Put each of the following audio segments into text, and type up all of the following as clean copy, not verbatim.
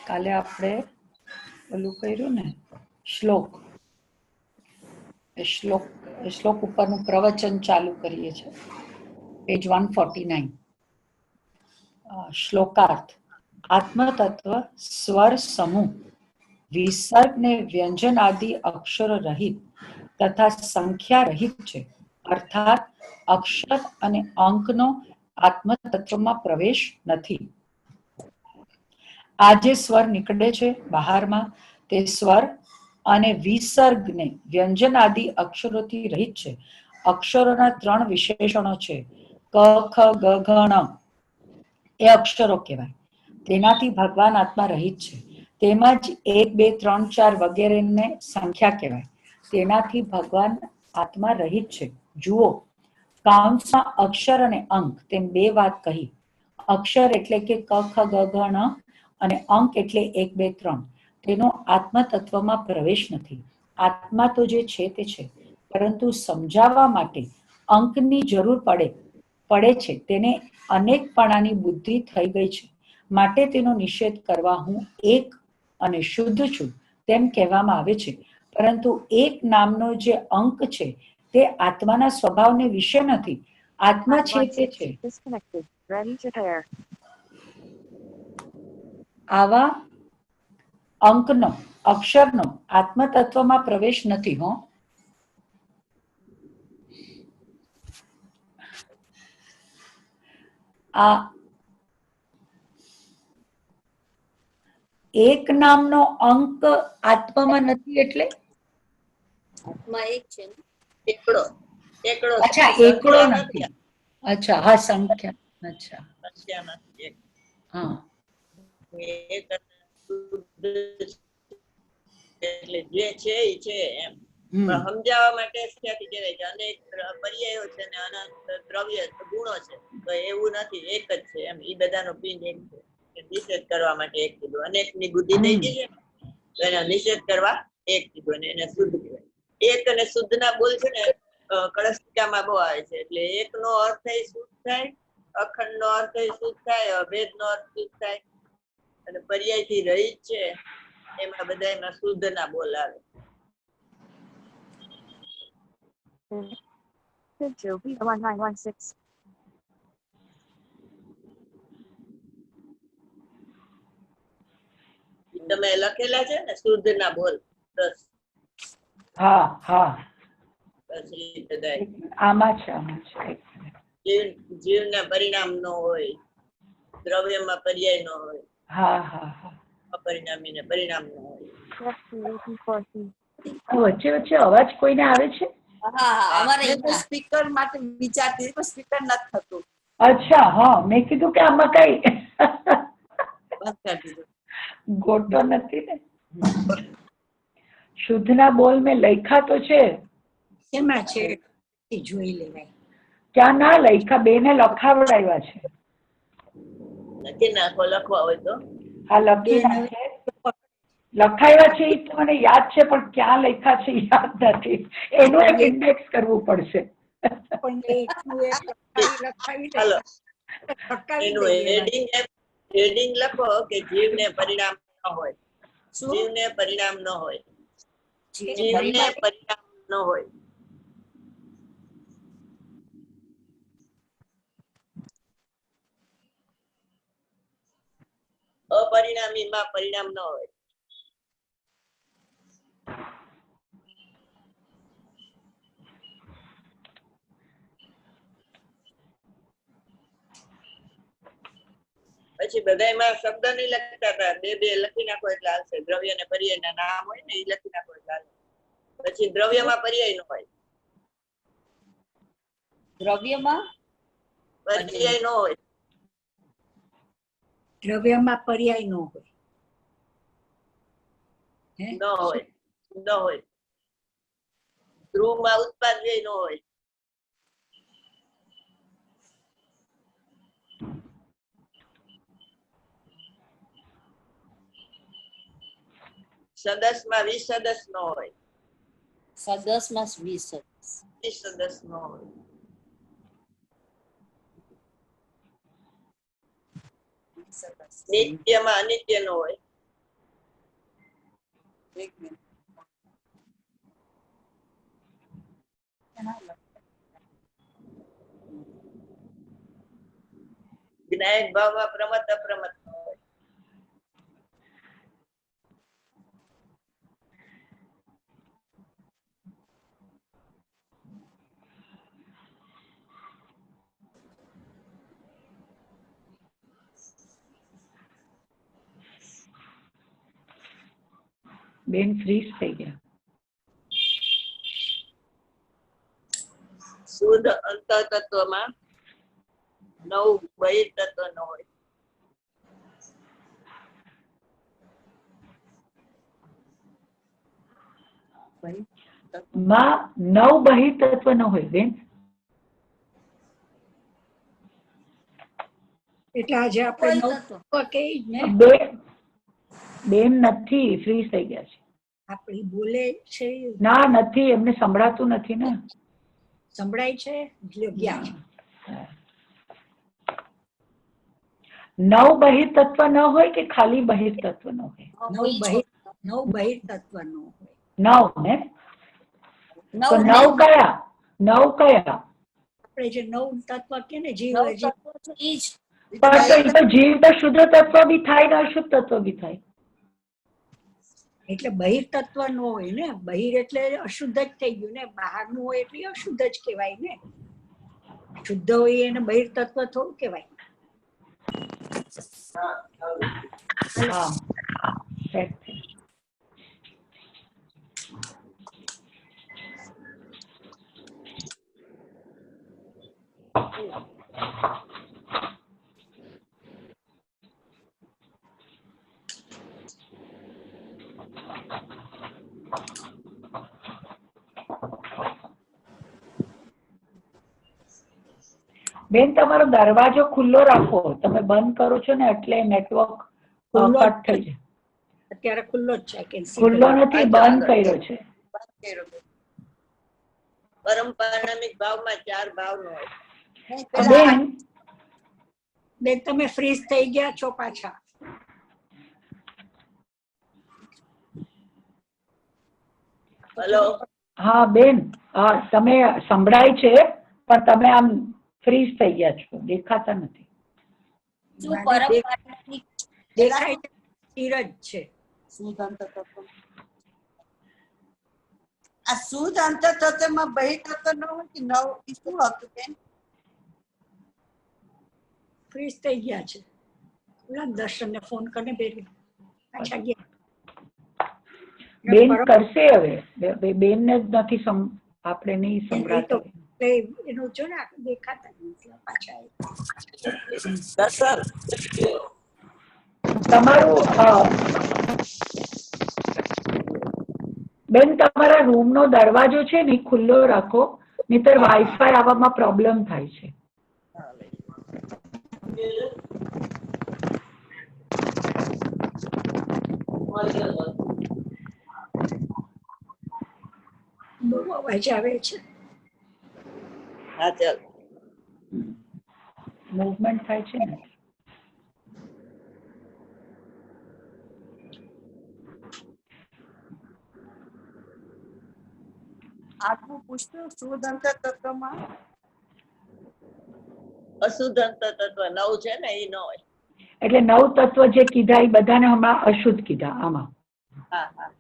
કાલે આપણે ઓલું કર્યું ને શ્લોક શ્લોક ઉપરનું પ્રવચન ચાલુ કરીએ છીએ પેજ 149 શ્લોકાર્થ આત્મતત્વ સ્વર સમૂહ વિસર્ગ ને વ્યંજન આદિ અક્ષરો રહિત તથા સંખ્યા રહિત છે અર્થાત અક્ષર અને અંકનો આત્મતત્વમાં પ્રવેશ નથી. આ જે સ્વર નીકળે છે બહારમાં તે સ્વર અને વિસર્ગને વ્યંજન આદિ અક્ષરોથી રહિત છે. અક્ષરોના 3 વિશેષણો છે ક ખ ગ ઘ ણ એ અક્ષરો કહેવાય. તેનાથી ભગવાન આત્મા રહિત છે. તેમજ 1 2 3 4 વગેરેને સંખ્યા કહેવાય. તેનાથી ભગવાન આત્મા રહિત છે. જુઓ કાઉન્સમાં અક્ષર અને અંક તેમ 2 વાત કહી. અક્ષર એટલે કે ક ખ ગ ઘ ણ અને અંક એટલે 1 2 3 તેનો આત્મતત્વમાં પ્રવેશ નથી. આત્મા તો જે છે તે છે, પરંતુ સમજાવવા માટે અંકની જરૂર પડે છે. તેને અનેકપણાની બુદ્ધિ થઈ ગઈ છે, માટે તેનો નિષેધ કરવા હું એક અને શુદ્ધ છું તેમ કહેવામાં આવે છે. પરંતુ એક નામનો જે અંક છે તે આત્માના સ્વભાવને વિશે નથી. આત્મા છે તે છે. આવા અંકનો અક્ષરનો આત્મતત્વમાં પ્રવેશ નથી. આ એક નામનો અંક આત્મામાં નથી એટલે આત્મા એક છે ને એકડો. અચ્છા એકડો નથી. અચ્છા હા સંખ્યા. અચ્છા સંખ્યા નથી. હા એટલે જે છે એ છે એમ સમજાવવા માટે ક્યાંથી કહેવાય કે અનેક પર્યાયો છે ને અનંત દ્રવ્ય ગુણો છે, તો એવું નથી, એક જ છે એમ. એ બધાનો પિંડ એક છે. નિષેધ કરવા માટે એક કીધું. અનેક ની બુદ્ધિ થઈ ગઈ છે તો એનો નિષેધ કરવા એક કીધું અને એને શુદ્ધ કહેવાય. એક અને શુદ્ધ ના બોલ છે ને કળશટીકામાં બહુ આવે છે. એટલે એક નો અર્થ શુદ્ધ થાય, અખંડ નો અર્થ શુદ્ધ થાય, અભેદ નો અર્થ શુદ્ધ થાય અને પર્યાય થી રહિત છે એમાં બધા એમાં શુદ્ધ ના બોલ આવે. તમે લખેલા છે ને શુદ્ધ ના બોલ. હા હા પછી બધા આમાં છે જીવના પરિણામ નો હોય, દ્રવ્યમાં પર્યાય નો હોય. હા હા હા અપરિણામી ને પરિણામ નો હોય. વચ્ચે વચ્ચે અવાજ કોઈને આવે છે? સ્પીકર માટે વિચારતી પણ સ્પીકર નથી થતું. અચ્છા હા મેં કીધું કે આમાં કઈ ગોટો નથી ને. શુદ્ધના બોલ મેં લખ્યા તો છે. એમાં છે જોઈ લેવાય. ક્યાં ના લખ્યા? બેને લખાવડાવ્યા છે. લખી નાખો, લખવા હોય તો. હા લખી નાખે. લખાવ્યા છે એ તો મને યાદ છે, પણ ક્યાં લખ્યા છે યાદ નથી. એનું એક ઇન્ડેક્સ કરવું પડશે. એનું હેડિંગ લખો કે જીવને પરિણામ ન હોય. જીવને પરિણામ ન હોય. જીવને પરિણામ ન હોય. અપરિણામી માં પરિણામ ન હોય. પછી બધામાં શબ્દ નહીં લખતા હતા, બે બે લખી નાખો એટલે આવશે. દ્રવ્ય ને પર્યાય ના નામ હોય ને એ લખી નાખો એટલે આવશે. પછી દ્રવ્યમાં પર્યાય ન હોય. દ્રવ્યમાં પર્યાય ન હોય. દ્રવ્યમાં પર્યાય ન હોય. ન હોય. ન હોય. ધ્રુવમાં ઉત્પાદ્ય ન હોય. સદસમાં વિસદસ ન હોય. સદસમાં વિસદસ ન હોય. નિત્યમાં અનિત્ય નો હોય. જ્ઞાયક ભાવમાં પ્રમત અપ્રમત નો હોય. બેન ફ્રીઝ થઈ ગયા. શુદ્ધ અંતર તત્વમાં 9 બહિર તત્વ નો હોય. માં 9 બહિર તત્વ ન હોય બેન. એટલે આજે આપણે નવ તત્વ કહીએ જ ને. બેન નથી, ફ્રીઝ થઈ ગયા છે. આપણી બોલે છે ના નથી, એમને સંભળાતું નથી ને. સંભળાય છે એટલે ગયા છે. 9 બહિર તત્વ ન હોય કે ખાલી બહિર તત્વ ન હોય? 9 બહિર તત્વ નો હોય. 9 ને તો 9 કયા? 9 કયા? આપણે જે 9 તત્વ કે ને જીવ પણ તો જીવ તો શુદ્ધ તત્વ બી થાય ને અશુદ્ધ તત્વ બી થાય. એટલે બહિર તત્વ નો હોય ને. બહિર એટલે અશુદ્ધ જ થઈ ગયું ને. બહાર નું હોય એટલે અશુદ્ધ જ કહેવાય ને. શુદ્ધ હોય એને બહિર તત્વ થોડું કહેવાય. હા સેટ છે. બેન તમારો દરવાજો ખુલ્લો રાખો. તમે બંધ કરો છો ને એટલે નેટવર્ક કટ થઈ જાય. અત્યારે ખુલ્લો જ છે કે ખુલ્લો નથી, બંધ કર્યો છે. પરમપારણમિક ભાવમાં 4 ભાવ નો હોય. બેન તમે ફ્રીઝ થઈ ગયા છો પાછા. હલો. હા બેન, હા તમે સંભળાય છે પણ તમે આમ ફ્રીઝ થઈ ગયા છો, દેખાતા નથી. દેખાય સ્થિર જ છે. આ શુદ્ધ અંતર તત્વમાં બહિર તત્વ ન હોય કે નવ શું હતું બેન? ફ્રીઝ થઈ ગયા છે. દર્શન ને ફોન કરીને પાછા ગયા. બેન કરશે હવે. બેન ને જ નથી આપણે નહીં સંભળાતું. એનું જો ને દેખાતા નથી પાછા. દર્શન તમારું બેન તમારા રૂમ નો દરવાજો છે ને ખુલ્લો રાખો, નહીતર વાઈફાઈ આવવામાં પ્રોબ્લેમ થાય છે. બહુ અવાજ આવે છે. હા ચાલ. મૂવમેન્ટ થાય છે ને. આટલું પૂછતું શુદ્ધ અંતર તત્વમાં અશુદ્ધ અંતર તત્વ 9 છે ને એ ન હોય. એટલે 9 તત્વ જે કીધા એ બધાને હમણાં અશુદ્ધ કીધા આમાં. હા હા.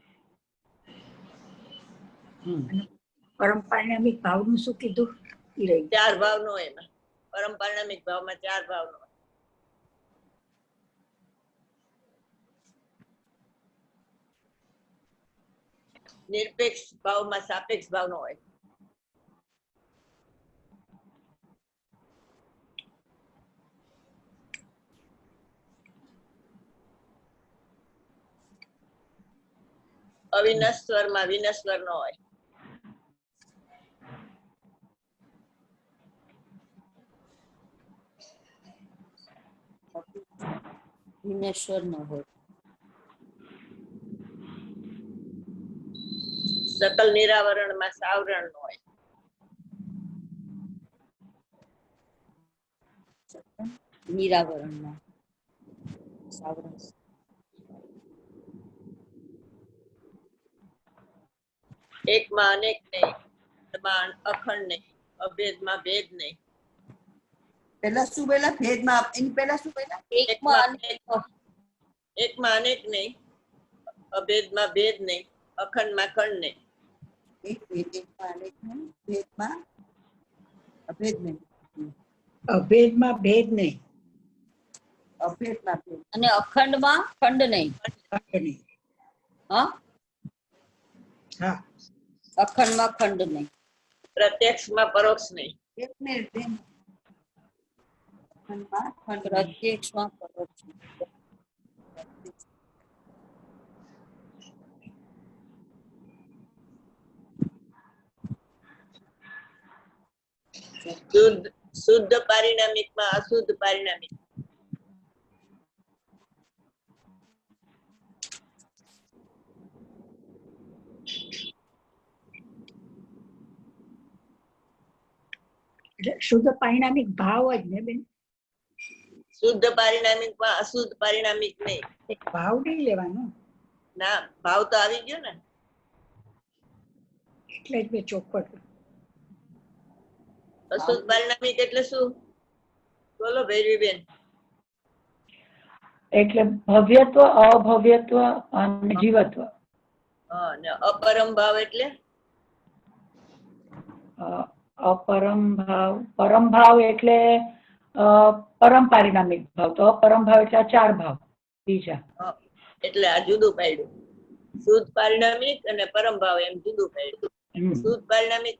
પરમપારણમિક ભાવનું શું કીધું? 4 ભાવ નો હોય એમાં. પરમપારણમિક ભાવમાં 4 ભાવ નો હોય. નિરપેક્ષ ભાવમાં સાપેક્ષ ભાવ નો હોય. અવિનશ્વરમાં વિનશ્વર નો હોય. વિનેશ્વર નો હોય. સકલ નિરાવરણમાં સાવરણ નો હોય. નિરાવરણમાં એકમાં અનેક નહીં, અખંડમાં અખંડ નહીં, અભેદમાં ભેદ નહીં. પેલા શું બોલ્યા ભેદમાં એની પેલા શું બોલ્યા એકમાં અનેક નહીં, અભેદમાં ભેદ નહીં, અખંડમાં ખંડ નહીં. એકમાં અનેક નહીં, ભેદમાં અભેદ નહીં, અભેદમાં ભેદ નહીં અભેદમાં ભેદ અને અખંડમાં ખંડ નહીં. ખંડ નહીં. હા, હા અખંડમાં ખંડ નહીં. પ્રત્યક્ષમાં પરોક્ષ નહીં. એક ને ભેદ અખંડમાં ખંડ નહીં. પ્રત્યક્ષમાં પરોક્ષ નહીં. શુદ્ધ પારિણામિકમાં અશુદ્ધ પારિણામિક. એટલે શુદ્ધ પરિણામિક ભાવ જ ને બેન, શુદ્ધ પારિણામિકમાં અશુદ્ધ પારિણામિક નહીં. ભાવ નહીં લેવાનો, ના, ભાવ તો આવી ગયો ને. એટલે જ મેં ચોખવટ કરી. અશુદ્ધ પારિણામિક એટલે શું? બોલો ભૈરવીબેન. એટલે ભવ્યત્વ, અભવ્યત્વ અને જીવત્વ. હા, ને અપરમ ભાવ એટલે અપરમ ભાવ, પરમ ભાવ એટલે પરમ પારિણામિક ભાવ. તો અપરમ ભાવ એટલે આ 4 ભાવ બીજા. એટલે આ જુદું પાડ્યું. શુદ્ધ પારિણામિક અને પરમ ભાવ એમ જુદું પાડ્યું. શુદ્ધ પારિણામિક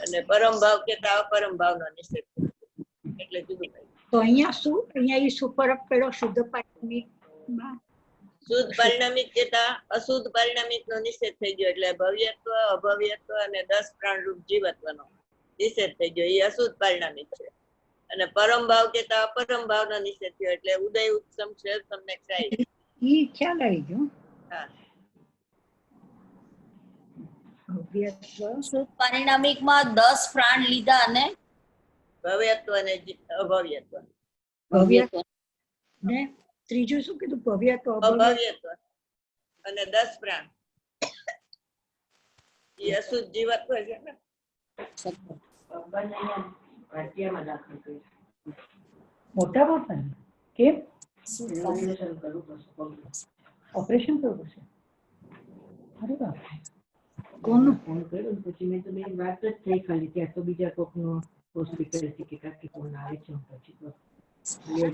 અને પરમ ભાવ કેતા અપરમ ભાવનો નિષેધ એટલે જુદું પાડ્યું. તો અહીંયા શું, અહીંયા એ શું ફરક પડ્યો શુદ્ધ પરિણામિકમાં? શુદ્ધ પારિણામિક કેતા અશુદ્ધ પારિણામિક નો નિષેધ થઈ ગયો. એટલે ભવ્યત્વ, અભવ્યત્વ અને 10 પ્રાણ રૂપ જીવત્વનો નિષેધ થઈ ગયો. એ અશુદ્ધ પારિણામિક છે. અને પરમ ભાવ કેતા અપરમ ભાવનો નિષેધ થયો. એટલે ઉદય ઉત્સમ છે તમને ખ્યાલ. ઈ ખ્યાલ આવી ગયો. હા, ભવ્યત્વ, શુદ્ધ પરિણામિકમાં 10 પ્રાણ લીધા અને ભવ્યત્વ અને અભવ્યત્વ. ભવ્યત્વ ને ત્રીજું શું કીધું? ભવ્યત્વ, અભવ્યત્વ. અભવ્યત્વ અને 10 પ્રાણ. એ અશુદ્ધ જીવત્વ છે ને. મોટા બાપા ને કેમ ઓપરેશન કરવું પડશે? અરે બાપ, કોનું? ફોન કર્યો ને પછી મેં તો બે વાત જ થઈ ખાલી. ત્યાં તો બીજા કોકનો હોસ્પિટલ હતી કે કાકી ફોન આવે છે. પછી તો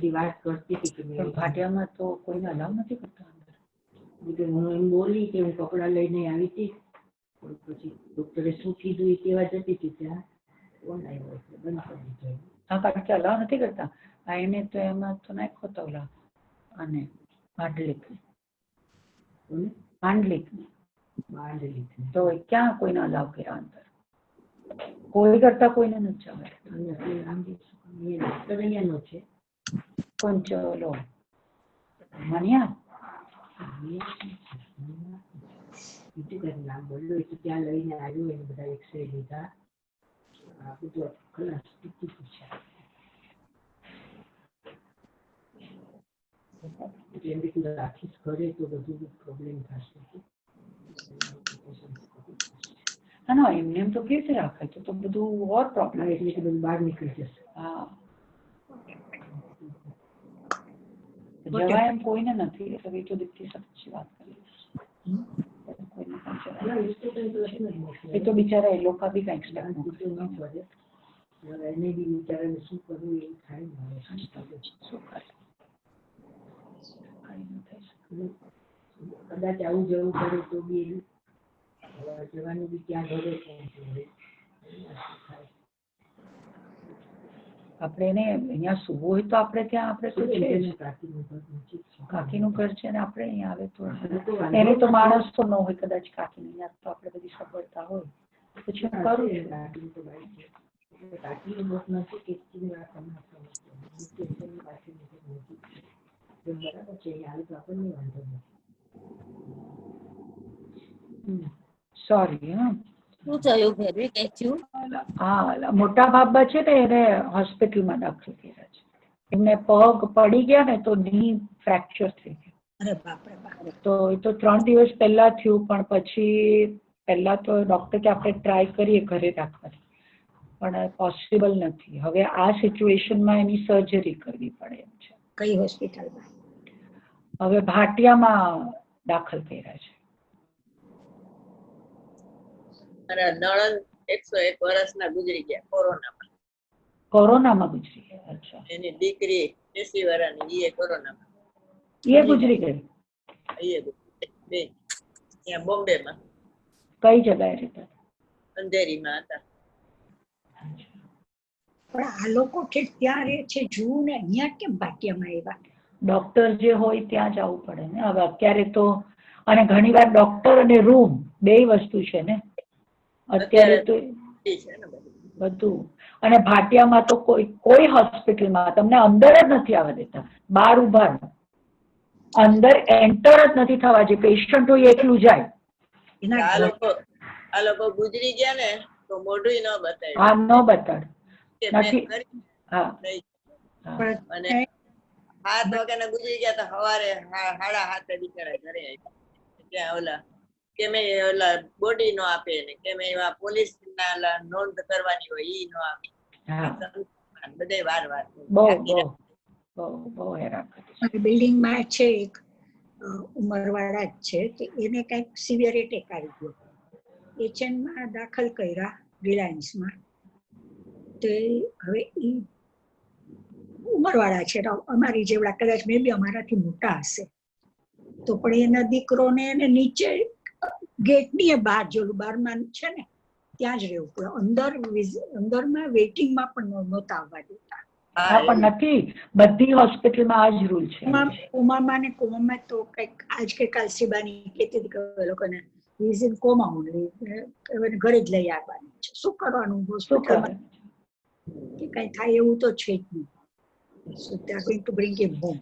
હજી વાત કરતી હતી કે મેં ભાટિયામાં તો કોઈને અલાવ નથી કરતા અંદર. બીજું હું એમ બોલી કે હું કપડાં લઈને આવી હતી. પછી ડોક્ટરે શું કીધું એ કહેવા જતી હતી ત્યાં ફોન આવ્યો એટલે બંધ કરી દીધો. હા, કારણ કે અલાવ નથી કરતા. આ એને તો એમાં તો નાખો તો ઓલા અને માંડલિક બહાર લીધી તો ક્યાં કોઈને અલાવ કર્યા અંદર? કોઈ કરતા કોઈને નથી જવાય. અને આમ ડોક્ટર અહીંયાનો છે. કોણ ચલો મનિયા? બીજું કઈ નામ બોલ્યો એ તો ત્યાં લઈને આવ્યો. એને બધા એક્સરે લીધા. આ બધું ખલાસ ટીકી પૂછ્યા. એટલે એમ કીધું રાખીશ ઘરે તો બધું પ્રોબ્લેમ થશે. ના, એમને એમ તો કેવી રીતે રાખાય? તો બધું ઓર પ્રોબ્લેમ. એટલે કે બધું બહાર નીકળી જશે. હા, જવાય એમ કોઈને નથી. એટલે એ તો દીકરી સાચી વાત કરી. કોઈને પણ જવાય. એ તો બિચારા એ લોકો બી કઈક એને બી બિચારાને શું કરવું એ થાય ને. શું કરે? કદાચ આવું જવું પડે તો બી જવાનું બી ક્યાં ઘરે આપણે એને અહીંયા સુવું હોય તો આપણે ત્યાં આપણે તો છે જ. કાકીનું ઘર છે ને આપણે અહીંયા આવે તો એને તો માણસ તો ન હોય કદાચ કાકીને. અહીંયા તો આપણે બધી સગવડતા હોય પછી હું કરું છું. કાકી બસ નથી કે બરાબર છે. હાલ તો આપણને વાંધો નથી. સોરી. હા, શું થયું ભેરવી? કઈ થયું? હા, મોટા બાબા છે ને એને હોસ્પિટલમાં દાખલ કર્યા છે. એમને પગ પડી ગયા ને તો ની ફ્રેક્ચર થઈ ગયું. અરે બાપરે બાપ. તો એ તો 3 દિવસ પહેલા થયું, પણ પછી પહેલા તો ડોક્ટર કે આપણે ટ્રાય કરીએ ઘરે રાખવાની, પણ પોસિબલ નથી. હવે આ સિચ્યુએશનમાં એની સર્જરી કરવી પડે એમ છે. કઈ હોસ્પિટલમાં? હવે ભાટિયામાં દાખલ કર્યા છે. મારા નણંદ 101 વર્ષના ગુજરી ગયા કોરોનામાં. કોરોનામાં ગુજરી ગયા? અચ્છા. એની દીકરી 80 વર્ષની એ કોરોનામાં એ ગુજરી ગઈ? એ ગુજરી બે ત્યાં બોમ્બેમાં કઈ જગ્યાએ રહેતા? અંધેરીમાં હતા. પણ આ લોકો ઠેક ત્યાં રહે છે જુઓ ને, અહીંયા કેમ ભાટિયામાં આવ્યા? ડોક્ટર જે હોય ત્યાં જવું પડે ને. હવે અત્યારે તો, અને ઘણી વાર ડોક્ટર અને રૂમ બે વસ્તુ છે ને અત્યારે તો એ છે ને બધું. બધું. અને ભાટિયામાં તો કોઈ હોસ્પિટલમાં તમને અંદર જ નથી આવવા દેતા, બહાર ઉભા રહો. અંદર એન્ટર જ નથી થવા જે પેશન્ટ હોય એકલું જાય. એના આ લોકો ગુજરી ગયા ને તો મોઢું ન બતાવ્યું. હા, ન બતાડ કે મેં નથી. કરી હા, નહીં. પણ અને 7 વાગ્યાના ગુજરી ગયા તો સવારે 7:30 બિચારા ઘરે આવ્યા. ત્યાં ઓલા કે મેં ઓલા બોડી નો આપે ને કે મેં એવા પોલીસ ના નોંધ કરવાની હોય ઈ નો આપે. હા, બધે વાર બહુ બહુ બહુ બહુ હેરાન કરે છે. બિલ્ડિંગમાં છે એક ઉંમરવાળા જ છે, કે એને કંઈક સિવિયર એટેક આવી ગયો. એચએનમાં દાખલ કર્યા રિલાયન્સમાં. તો હવે એ ઉંમરવાળા છે, અમારી જેવડા, કદાચ મે બી અમારાથી મોટા હશે. તો પણ એના દીકરોને એને નીચે ગેટની બહાર જેલું બારમાં છે ને ત્યાં જ રહેવું પડે. અંદરમાં વેઇટિંગમાં પણ નહોતા આવવા દેતા. હા, પણ નથી બધી હોસ્પિટલમાં આ જ રૂલ છે. કોમામાં ને કોમામાં તો કંઈક આજ કે કાલ શિબાની કહેતી હતી કે એ લોકોને ઇઝ ઇન કોમા ઓનલી, ઘરે જ લઈ આવવાનું છે. શું કરવાનું શું હોસ્પિટલમાં? કરે? કે કઈ થાય એવું તો છે જ નહીં. So they are going to bring him home.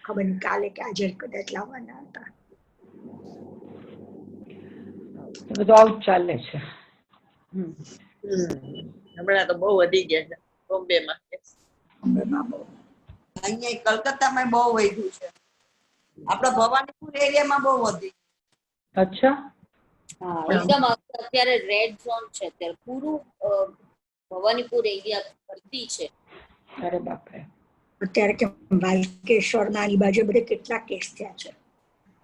ખબર નહીં કાલે કે આજે કદાચ લાવવાના હતા. એ બધું આવું જ ચાલે છે. હમણાં તો બહુ વધી ગયા છે બોમ્બેમાં. અંબેમાં બહુ. અહીંયા કલકત્તામાં બહુ વધ્યું છે. આપણા ભવાનીપુર એરિયામાં બહુ વધી. અચ્છા. હા, એકદમ અત્યારે રેડ ઝોન છે. અત્યારે પૂરું ભવાનીપુર એરિયા ભરતી છે. અરે બાપરે. અત્યારે કે વાલકેશ્વરના આ બાજુ બધે કેટલા કેસ થયા છે.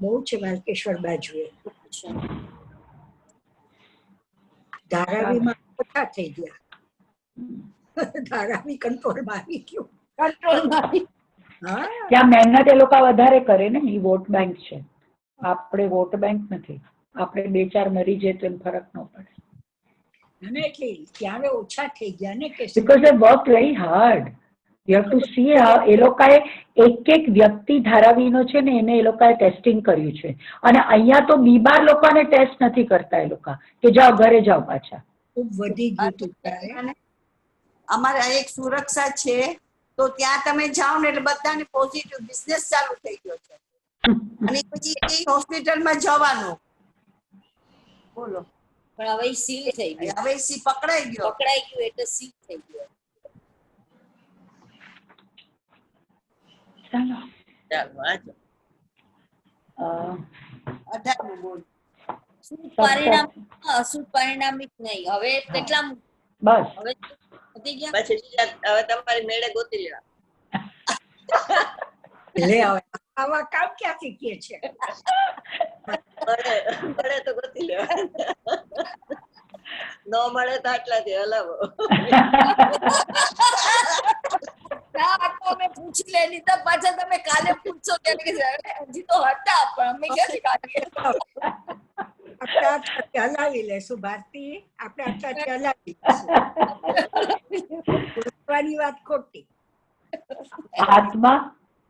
બહુ છે વાલકેશ્વર બાજુએ. ધારાવીમાં ઓછા થઈ ગયા. ધારાવી કંટ્રોલમાં આવી ગયું. કંટ્રોલમાં. હા, ત્યાં મહેનત એ લોકો વધારે કરે ને. એ વોટ બેંક છે, આપણે વોટ બેંક નથી. આપણે 2-4 મરી જાય તો એમ ફરક ન પડે. અને એટલે ત્યાં ઓછા થઈ ગયા ને કે Because they worked very hard. You have to see એ લોકોએ એક વ્યક્તિ ધારાવીનો છે ને એને એ લોકોએ ટેસ્ટિંગ કર્યું છે. અને અહીંયા તો બીમાર લોકોને ટેસ્ટ નથી કરતા એ લોકો, કે જાઓ ઘરે જાઓ પાછા. ખૂબ વધી ગયું હતું ત્યારે. અમારે આ એક સુરક્ષા છે, તો ત્યાં તમે જાઓ ને એટલે બધાને પોઝિટિવ બિઝનેસ ચાલુ થઈ ગયો છે. અને પછી એ હોસ્પિટલમાં જવાનું. બોલો, પણ હવે સીલ થઈ ગયું. હવે સી પકડાઈ ગયો. પકડાઈ ગયું એટલે સીલ થઈ ગયું. ચાલો. ચાલો વાંચો. 18મું બોલ. અશુદ્ધ પરિણામ, અશુદ્ધ પરિણામિક નહીં. હવે કેટલા બસ. હવે વધી ગયા? પછી બીજા હવે તમારી મેળે ગોતી લેવા. લે હવે આવા કામ ક્યાંથી કે છે? મળે તો ગોતી લેવા. ન મળે તો આટલાથી હલાવો. ના, આ તો અમે પૂછી લે લીધા, પાછા તમે કાલે પૂછશો કે હજી તો હતા પણ અમે ક્યાંથી કાઢીએ. આપણે આટલાથી હલાવી લેશું ભારતી, આપણે આટલાથી હલાવી લેશું. વાત ખોટી.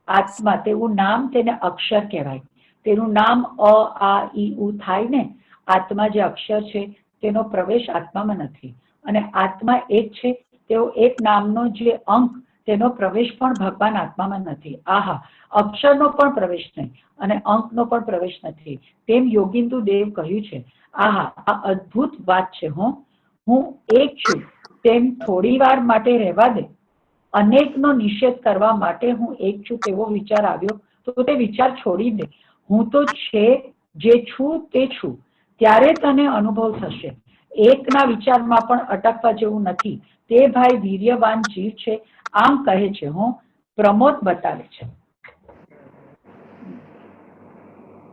આત્મા તેવું નામ, તેને અક્ષર કહેવાય. તેનું નામ અ આ ઈ ઉ થાય ને. આત્મા જે અક્ષર છે તેનો પ્રવેશ આત્મામાં નથી. અને આત્મા એક છે, તેવો એક નામનો જે અંક, તેનો પ્રવેશ પણ ભગવાન આત્મામાં નથી. આહા, અક્ષરનો પણ પ્રવેશ નહીં અને અંકનો પણ પ્રવેશ નથી. તેમ યોગિંદુ દેવ કહ્યું છે. આહા, આ અદ્ભુત વાત છે. હું એક છું તેમ થોડી વાર માટે રહેવા દે. અનેકનો નિષેધ કરવા માટે હું એક છું તેવો વિચાર આવ્યો તો તે વિચાર છોડી દે. હું તો છે જે છું તે છું, ત્યારે તને અનુભવ થશે. એકના વિચારમાં પણ અટકવા જેવું નથી. તે ભાઈ વીર્યવાન જીવ છે, આમ કહે છે. હું પ્રમોદ બતાવે છે.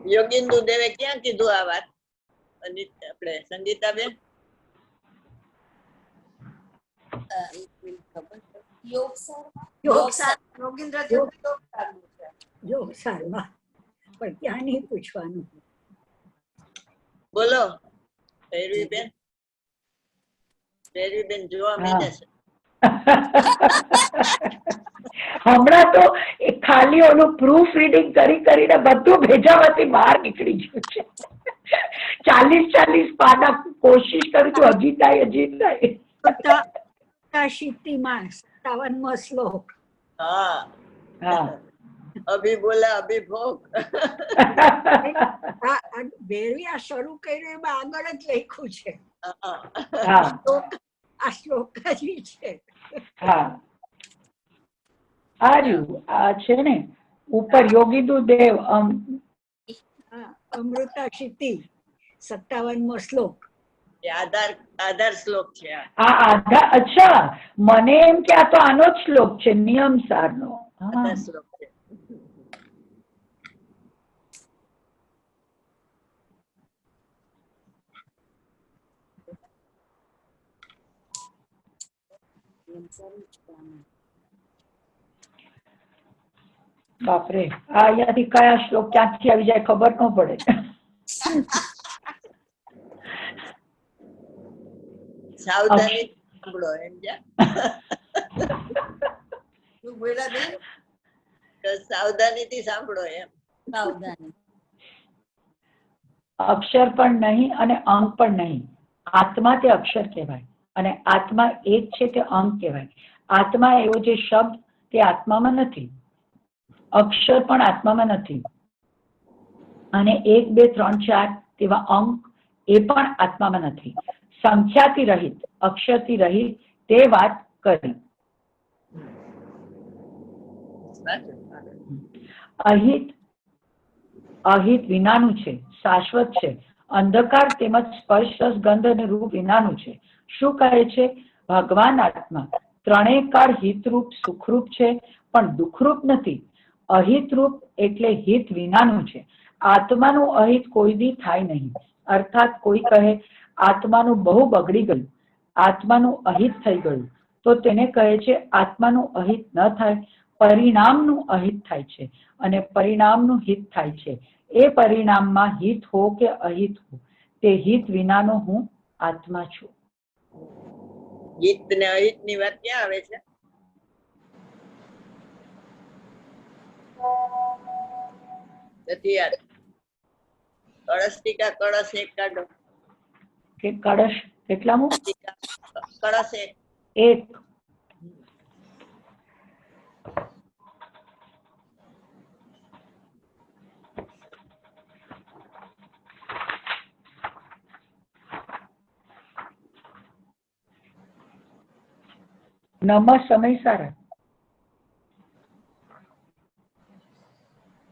યોગિંદુ દેવે ક્યાં કીધું આ વાત? આપણે સંગીતાબેન? યોગેન્દ્ર યોગ સારમાં, પણ ત્યાં નહીં પૂછવાનું. બોલો ભૈરવીબેન. ભૈરવીબેન જોવા મળે છે. હમણાં તો ખાલી ઓલું પ્રૂફ રીડિંગ કરીને બધું ભેજામાંથી બહાર નીકળી ગયું છે. 40 પાના કોશિશ કરું છું, હજી થાય. શીતિમાં 57મો શ્લોક. હા, અભિબોલા અભિભોગ. ભેરવી આ શરૂ કર્યું એમાં આગળ જ લખ્યું છે. આ શ્લોક જ છે. આ છે ને ઉપર યોગીદુ દેવ અમૃતા શીતિ 57મો શ્લોક. આધાર શ્લોક છે. અચ્છા, મને એમ કે આ તો આનો જ શ્લોક છે, નિયમ સારનો. આધાર શ્લોક છે. બાપરે, આ અહીંયાથી કયા શ્લોક ક્યાંથી આવી જાય ખબર ન પડે. સાવધાની સાંભળો એમ. સાવધાનીથી સાંભળો એમ. સાવધાની. અક્ષર પણ નહીં અને અંક પણ નહીં. આત્મા તે અક્ષર કહેવાય અને આત્મા એક છે તે અંક કહેવાય. આત્મા એવો જે શબ્દ તે આત્મામાં નથી, અક્ષર પણ આત્મામાં નથી, અને 1 2 3 4 તેવા અંક એ પણ આત્મામાં નથી. સંખ્યાથી રહિત, અક્ષરથી રહિત તે વાત કરી. અહિત વિનાનું છે, શાશ્વત છે. અંધકાર તેમજ સ્પર્શ રસ ગંધ અને રૂપ વિનાનું છે. શું કહે છે? ભગવાન આત્મા ત્રણેય કાળ હિતરૂપ સુખરૂપ છે, પણ દુઃખરૂપ નથી. અહિતરૂપ એટલે હિત વિનાનું છે. આત્માનું અહિત કોઈ દી થાય નહીં. અર્થાત કોઈ કહે આત્માનું બહુ બગડી ગયું, આત્માનું અહિત થઈ ગયું, તો તેને કહે છે આત્માનું અહિત ન થાય, પરિણામનું અહિત થાય છે અને પરિણામનું હિત થાય છે. એ પરિણામમાં હિત હો કે અહિત હો, તે હિત વિનાનો હું આત્મા છું. હિત ને અહિત ની વાત ક્યાં આવે છે? કળશ ટીકા કળશ એક કાઢો. કે કળશ કેટલામું? કળશ એક. નમ સમય સારા.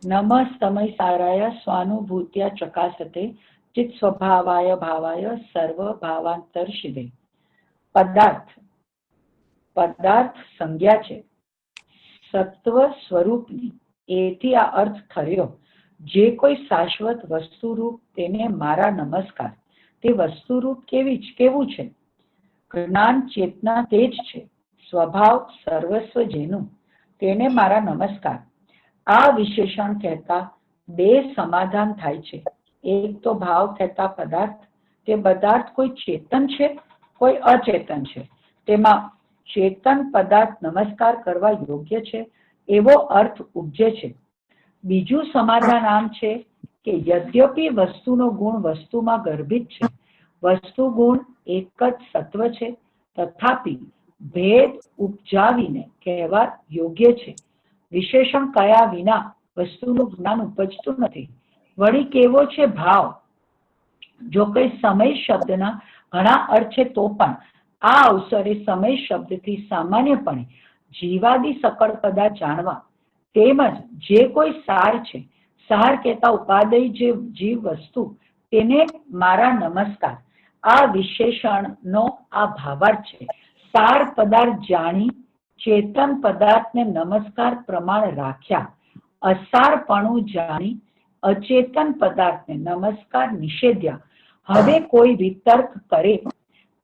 નમ સમય સારાય સ્વાનુભૂત્યા ચકાસતે ચિત સ્વભાવાય ભાવાય સર્વ ભાવાંતરશિદે. પદાર્થ સંજ્ઞા છે સત્વ સ્વરૂપની. એથી આ અર્થ થયો, જે કોઈ શાશ્વત વસ્તુરૂપ તેને મારા નમસ્કાર. તે વસ્તુરૂપ કેવું છે? જ્ઞાન ચેતના તે જ છે. સ્વભાવ સર્વસ્વ જેનું, તેને મારા નમસ્કાર. આ વિશેષણ કહેતા 2 સમાધાન થાય છે. એક તો ભાવ કહેતા પદાર્થ, તે પદાર્થ કોઈ ચેતન છે કોઈ અચેતન છે. તેમાં ચેતન પદાર્થ નમસ્કાર કરવા યોગ્ય છે એવો અર્થ ઉપજે છે. બીજું સમાધાન આમ છે કે યદ્યપિ વસ્તુનો ગુણ વસ્તુમાં ગર્ભિત છે, વસ્તુ ગુણ એક જ સત્વ છે, તથાપિ ભેદ ઉપજાવીને કહેવા યોગ્ય છે. વિશેષણ કયા વિના વસ્તુનું જ્ઞાન ઉપજતું નથી. વળી કેવો છે ભાવ? જો કઈ સમય શબ્દના ઘણા અર્થ છે તો પણ આ અવસરે સમય શબ્દથી સામાન્યપણે જીવાદી સકળ પદાર્થ જાણવા તેમજ જે કોઈ સાર છે, સાર કહેતા ઉપાદેય જે જીવ વસ્તુ, તેને મારા નમસ્કાર. આ વિશેષણનો આ ભાવાર્થ છે. સાર પદાર્થ જાણી ચેતન પદાર્થને નમસ્કાર પ્રમાણ રાખ્યા, અસારપણું જાણી અચેતન પદાર્થને નમસ્કાર નિષેધ્યા. હવે કોઈ વિતર્ક કરે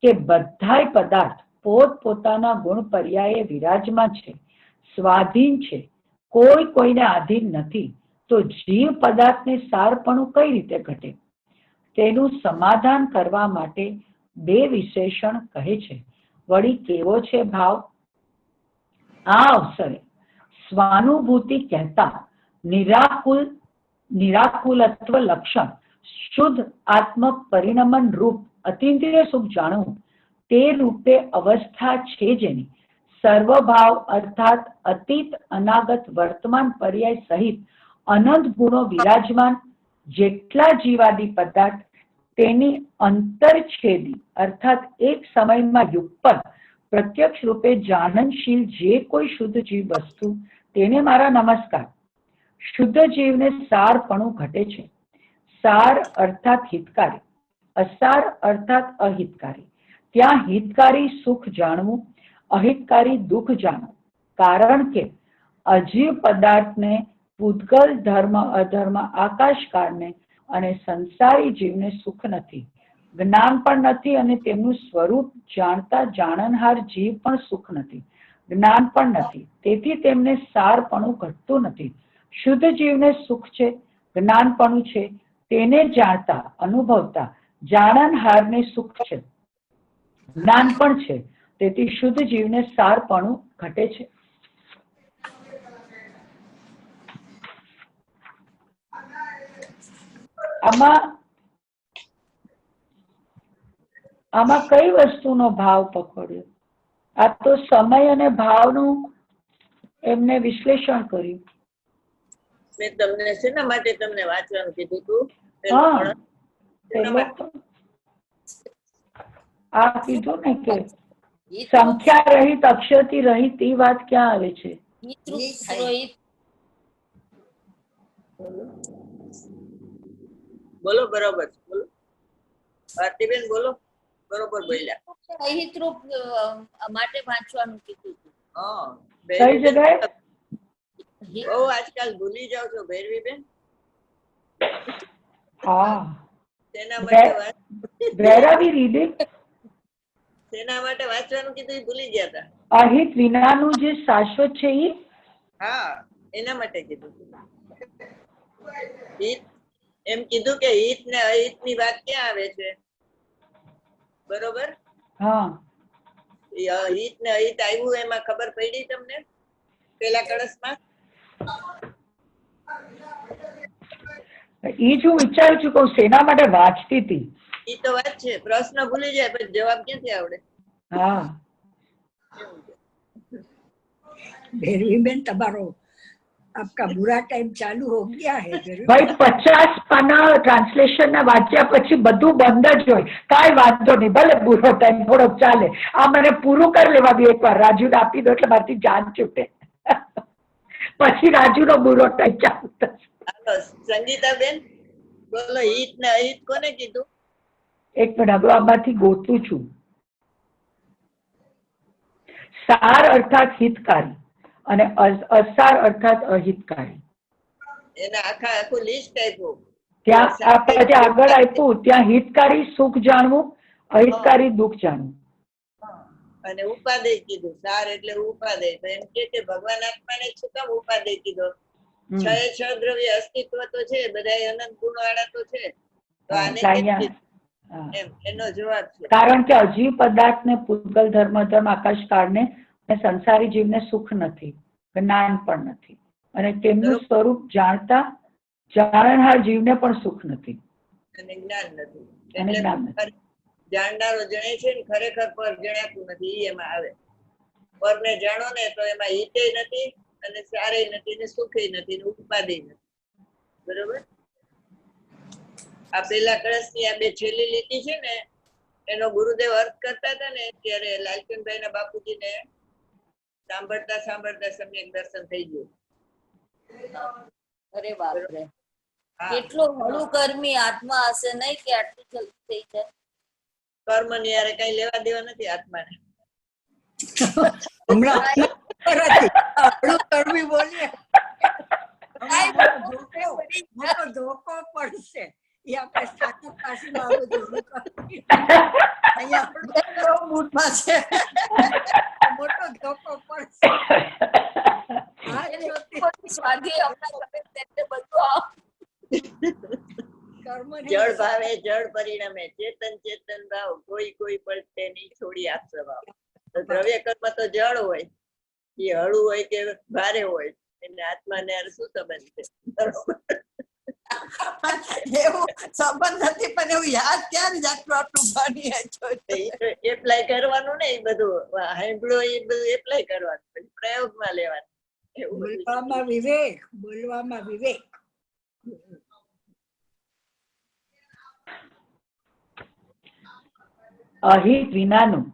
કે બધાય પદાર્થ પોત પોતાના ગુણ પર્યાયે વિરાજમાન છે, સ્વાધીન છે, કોઈ કોઈને આધીન નથી, તો જીવ પદાર્થને સારપણું કઈ રીતે ઘટે? તેનું સમાધાન કરવા માટે બે વિશેષણ કહે છે. વળી કેવો છે ભાવ? આ અવસરે સ્વાનુભૂતિ કહેતા નિરાકુલત્વ લક્ષણ શુદ્ધ આત્મ પરિણમન રૂપ અતિન્દ્રિય સુખ જાણવું, તે રૂપે અવસ્થા છે જેની સર્વભાવ અર્થાત અતીત અનાગત વર્તમાન પર્યાય સહિત અનંત ગુણો વિરાજમાન જેટલા જીવાદી પદાર્થ, તેની અંતરછેદી અર્થાત એક સમયમાં યુગપદ પ્રત્યક્ષ રૂપે જાણનશીલ જે કોઈ શુદ્ધ જીવ વસ્તુ, તેને મારા નમસ્કાર. શુદ્ધ જીવને સારપણું ઘટે છે. સાર અર્થાત હિતકારી, અસાર અર્થાત અહિતકારી. ત્યાં હિતકારી સુખ જાણવું, અહિતકારી દુઃખ જાણવું. કારણ કે અજીવ પદાર્થને પૂતગલ ધર્મ અધર્મ આકાશકાળને અને સંસારી જીવને સુખ નથી, જ્ઞાન પણ નથી, અને તેમનું સ્વરૂપ જાણતા જાણનહાર જીવ પણ સુખ નથી, જ્ઞાન પણ નથી. તેથી તેમને સારપણું ઘટતું નથી. શુદ્ધ જીવને સુખ છે, જ્ઞાનપણું છે, તેને જાણતા અનુભવતા જાણનહારને સુખ છે, જ્ઞાન પણ છે. તેથી શુદ્ધ જીવને સારપણું ઘટે છે. આમાં કઈ વસ્તુનો ભાવ પકડ્યો? આ તો સમય અને ભાવનું એમને વિશ્લેષણ કર્યું. મેં તમને શેના માટે તમને વાંચવાનું કીધું હતું? આ કીધું ને કે સંખ્યા રહિત અક્ષરથી રહિત, એ વાત ક્યાં આવે છે? બોલો બરોબર, બોલો ભારતીબેન, બોલો બરોબર બોલ્યા. અહિતરૂપ માટે વાંચવાનું કીધું હતું. કઈ જગ્યાએ? બહુ આજકાલ ભૂલી જાવ છો ભૈરવીબેન. તેના માટે where are we reading? તેના માટે વાંચવાનું કીધું, ભૂલી ગયા હતા. અહિત વિનાનું જે શાશ્વત છે એ? હા, એના માટે કીધું. હિત એમ કીધું કે હિત ને અહિત ની વાત ક્યાં આવે છે? બરોબર. હા, હિત ને અહિત આવ્યું એમાં ખબર પડી તમને પેલા કળશમાં? એ જ હું વિચારું છું કે શેના માટે વાંચતી હતી. ઈ તો વાત છે, પ્રશ્ન ભૂલી જાય પછી જવાબ ક્યાંથી આવડે? હા, ભૈરવીબેન તમારો आपका बुरा टाइम चालू हो गया है ભાઈ. 50 પાના ટ્રાન્સલેશન ના વાંચ્યા પછી બધું બંધ જ હોય. કાંઈ વાંધો નહીં, ભલે પૂરો ટાઈમ થોડોક ચાલે. આ મને પૂરું કરી લેવા દો એકવાર, રાજુને આપી દો એટલે મારી જાન છૂટે. પછી રાજુનો બુરો ટાઈમ ચાલુ થશે. સંગીતાબેન બોલો, હિત ને અહિત કોને કીધું? એક મિનિટ, હવે આમાંથી ગોતું છું. સાર અર્થાત હિતકારી અને અસાર અર્થાત અહિતકારી. એના આખું લિસ્ટ આપ્યું. ત્યાં આપણે આગળ આપ્યું, ત્યાં હિતકારી સુખ જાણવું, અહિતકારી દુઃખ જાણવું, અને ઉપાદેય કીધું. સાર એટલે ઉપાદેય. તો એમ કે ભગવાન આત્માને શું કામ ઉપાદેય કીધો? છ દ્રવ્ય અસ્તિત્વ તો છે, બધા અનંત ગુણ વાળા તો છે, તો આને એનો જવાબ છે. કારણ કે અજીવ પદાર્થને પૂતગલ ધર્મ ધર્મ આકાશ કાળને સંસારી જીવને સુખ નથી, જ્ઞાન પણ નથી, અને તેમનું સ્વરૂપ જાણતા જાણનહાર જીવને પણ સુખ નથી અને જ્ઞાન નથી. એટલે જાણનારો જણે છે ને ખરેખર પર જણાતું નથી, એમાં આવે. પરને જાણો ને તો એમાં હિતે નથી, અને સારે નથી, ને સુખે નથી, ને ઉપાધિ નથી. બરોબર. આ પેલા કળશની આ બે છેલ્લી લીટી છે ને, એનો ગુરુદેવ અર્થ કરતા હતા ને ત્યારે લાલચંદભાઈ ના બાપુજી ને સાંભળતા સાંભળતા સમ્યક દર્શન થઈ ગયું. અરે બાપરે, હા, કેટલો હળું કર્મી આત્મા હશે નહીં કે આટલું જલ્દી થઈ જાય. કર્મ ની યારે કઈ લેવા દેવા નથી આત્માને. હમણાં ખબર હતી. આપણું કરવી બોલીએ હમણાં મોટો ધોકો પડશે. એ આપણે સાચું કાશીમાં આ બધું હળું કરવી. અહીંયા આપણું કેવો મૂડમાં છે. મોટો ધોકો પડશે. હા, જ્યોતિ. સ્વાધ્યાય હમણાં કરે તેને બધું કર્મની જળ ભાવે જળ પરિણમે, ચેતન ચેતન ભાવ, કોઈ કોઈ પડતે નહીં છોડી આપ સ્વભાવ. તો દ્રવ્ય કર્મ તો જળ હોય, એ હળું હોય કે ભારે હોય, એટલે આત્માને હારે શું સંબંધ છે? એવું સંબંધ નથી, પણ એવું યાદ ક્યારે જ આટલું આટલું ભણીએ છો. એપ્લાય કરવાનું ને, એ બધું સાંભળ્યું એ બધું એપ્લાય કરવાનું, પછી પ્રયોગમાં લેવાનું. એવું બધું છે. બોલવામાં વિવેક, બોલવામાં વિવેક. અહિત વિનાનું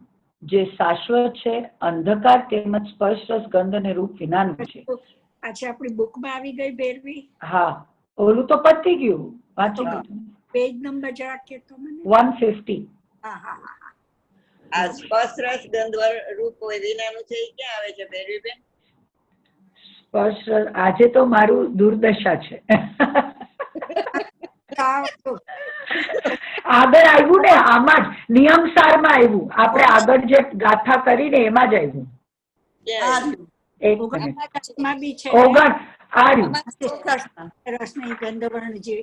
જે શાશ્વત છે, અંધકાર તેમજ સ્પર્શ રસ ગંધ અને રૂપ વિનાનું છે. પાછી આપણી બુકમાં આવી ગઈ ભેરવી. હા, ઓલું તો પતી ગયું, વાંચી લીધું. પેજ નંબર જરા કહેતો મને. 150. હા હા હા હા. આ સ્પર્શ રસ ગંધ રૂપ હોય વિનાનું છે, એ ક્યાં આવે છે ભેરવીબેન? સ્પર્શ રસ, આજે તો મારું દુર્દશા છે. આગળ આવ્યું ને, આમાં જ નિયમસારમાં આવ્યું. આપણે આગળ જે ગાથા કરીને એમાં જ આવ્યું. ક્યાં? એક મિનિટ. 49 બી છે. ઓગણ આર્યું. રસ નહીં ગંધવર્ણ જે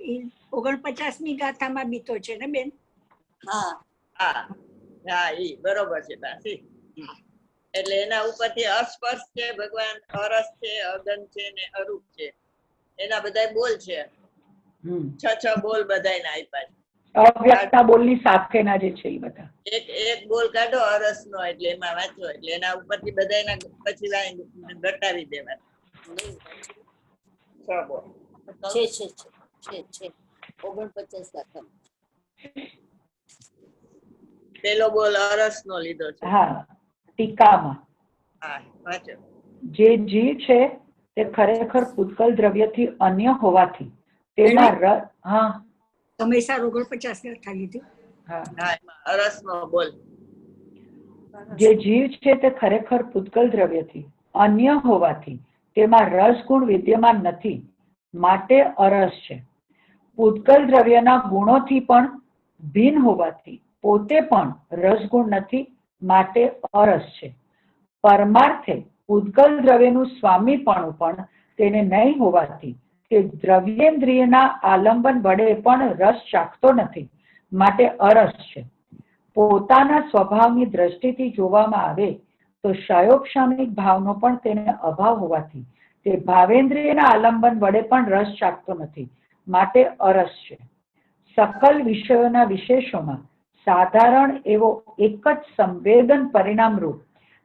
49મી ગાથામાં બી તો છે ને બેન. હા, હા હા, ઈ બરોબર છે બાસી. એટલે એના ઉપરથી અસ્પર્શ છે, ભગવાન અરસ છે, અગન છે ને અરૂપ છે, એના બધા બોલ છે. 6 બોલ બધાયના આપ્યા છે. અવ્યક્તા બોલની સાથેના જે છે એ બધા. એક બોલ કાઢો અરસ નો, એટલે એમાં વાંચો, એટલે એના ઉપરથી બધાયના પછી લાઈન ઘટાવી દેવાના. 6 બોલ. છે 49 દાખલ. પેલો બોલ અરસ નો લીધો છે. હા, ટીકામાં હા, વાંચો. જે જીવ છે તે ખરેખર પૂતગલ દ્રવ્યથી અન્ય હોવાથી તેમાં હા હંમેશા 49 ગાથા લીધી. હા, હા, એમાં અરસ નો બોલ. જે જીવ છે તે ખરેખર પૂતગલ દ્રવ્યથી અન્ય હોવાથી તેમાં રસ ગુણ વિદ્યમાન નથી, માટે અરસ છે. પૂતગલ દ્રવ્યના ગુણોથી પણ ભિન્ન હોવાથી પોતે પણ રસગુણ નથી, માટે અરસ છે. પરમાર્થે પૂતગલ દ્રવ્યનું સ્વામીપણું પણ તેને નહીં હોવાથી તે દ્રવ્યેન્દ્રિયના આલંબન વડે પણ રસ ચાખતો નથી, માટે અરસ છે. પોતાના સ્વભાવની દ્રષ્ટિથી જોવામાં આવે તો ક્ષયોક્ષામિક ભાવનો પણ તેને અભાવ હોવાથી તે ભાવેન્દ્રિયના આલંબન વડે પણ રસ ચાખતો નથી, માટે અરસ છે. સકલ વિષયોના વિશેષોમાં સાધારણ એવો એક જ સંવેદન પરિણામરૂપ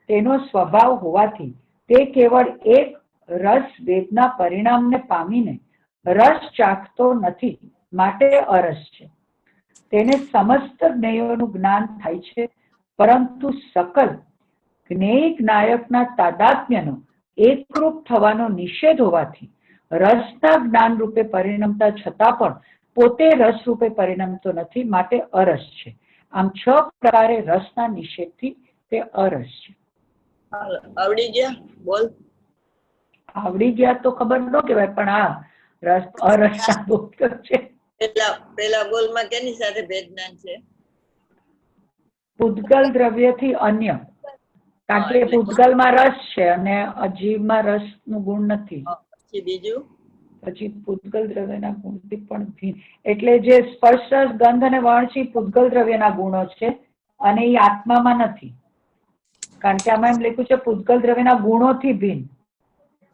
તેનો સ્વભાવ હોવાથી તે કેવળ એક રસ વેદના પરિણામને પામીને રસ ચાખતો નથી, માટે અરસ છે. તેને સમસ્ત જ્ઞેયોનું જ્ઞાન થાય છે, પરંતુ સકલ જ્ઞેય જ્ઞાયકના તાદાત્મ્યનો એકરૂપ થવાનો નિષેધ હોવાથી રસના જ્ઞાન રૂપે પરિણમતા છતાં પણ પોતે રસ રૂપે પરિણમતો નથી, માટે અરસ છે. આમ 6 પ્રકારે રસના નિષેધથી તે અરસ છે. આવડી ગયા બોલ? આવડી ગયા તો ખબર ન કહેવાય, પણ આ રસ અરસના બોલ છે. પેલા બોલ માં કેની સાથે ભેદ જ્ઞાન છે? પૂતગલ દ્રવ્યથી અન્ય, કારણ કે પૂતગલમાં રસ છે અને અજીવમાં રસ નું ગુણ નથી. પછી બીજું પછી પૂતગલ દ્રવ્યના ગુણથી પણ ભિન્ન, એટલે જે સ્પર્શ રસ ગંધ અને વર્ણ છે પૂતગલ દ્રવ્યના ગુણો છે અને એ આત્મામાં નથી, કારણ કે આમાં એમ લખ્યું છે પૂતગલ દ્રવ્યના ગુણોથી ભિન્ન.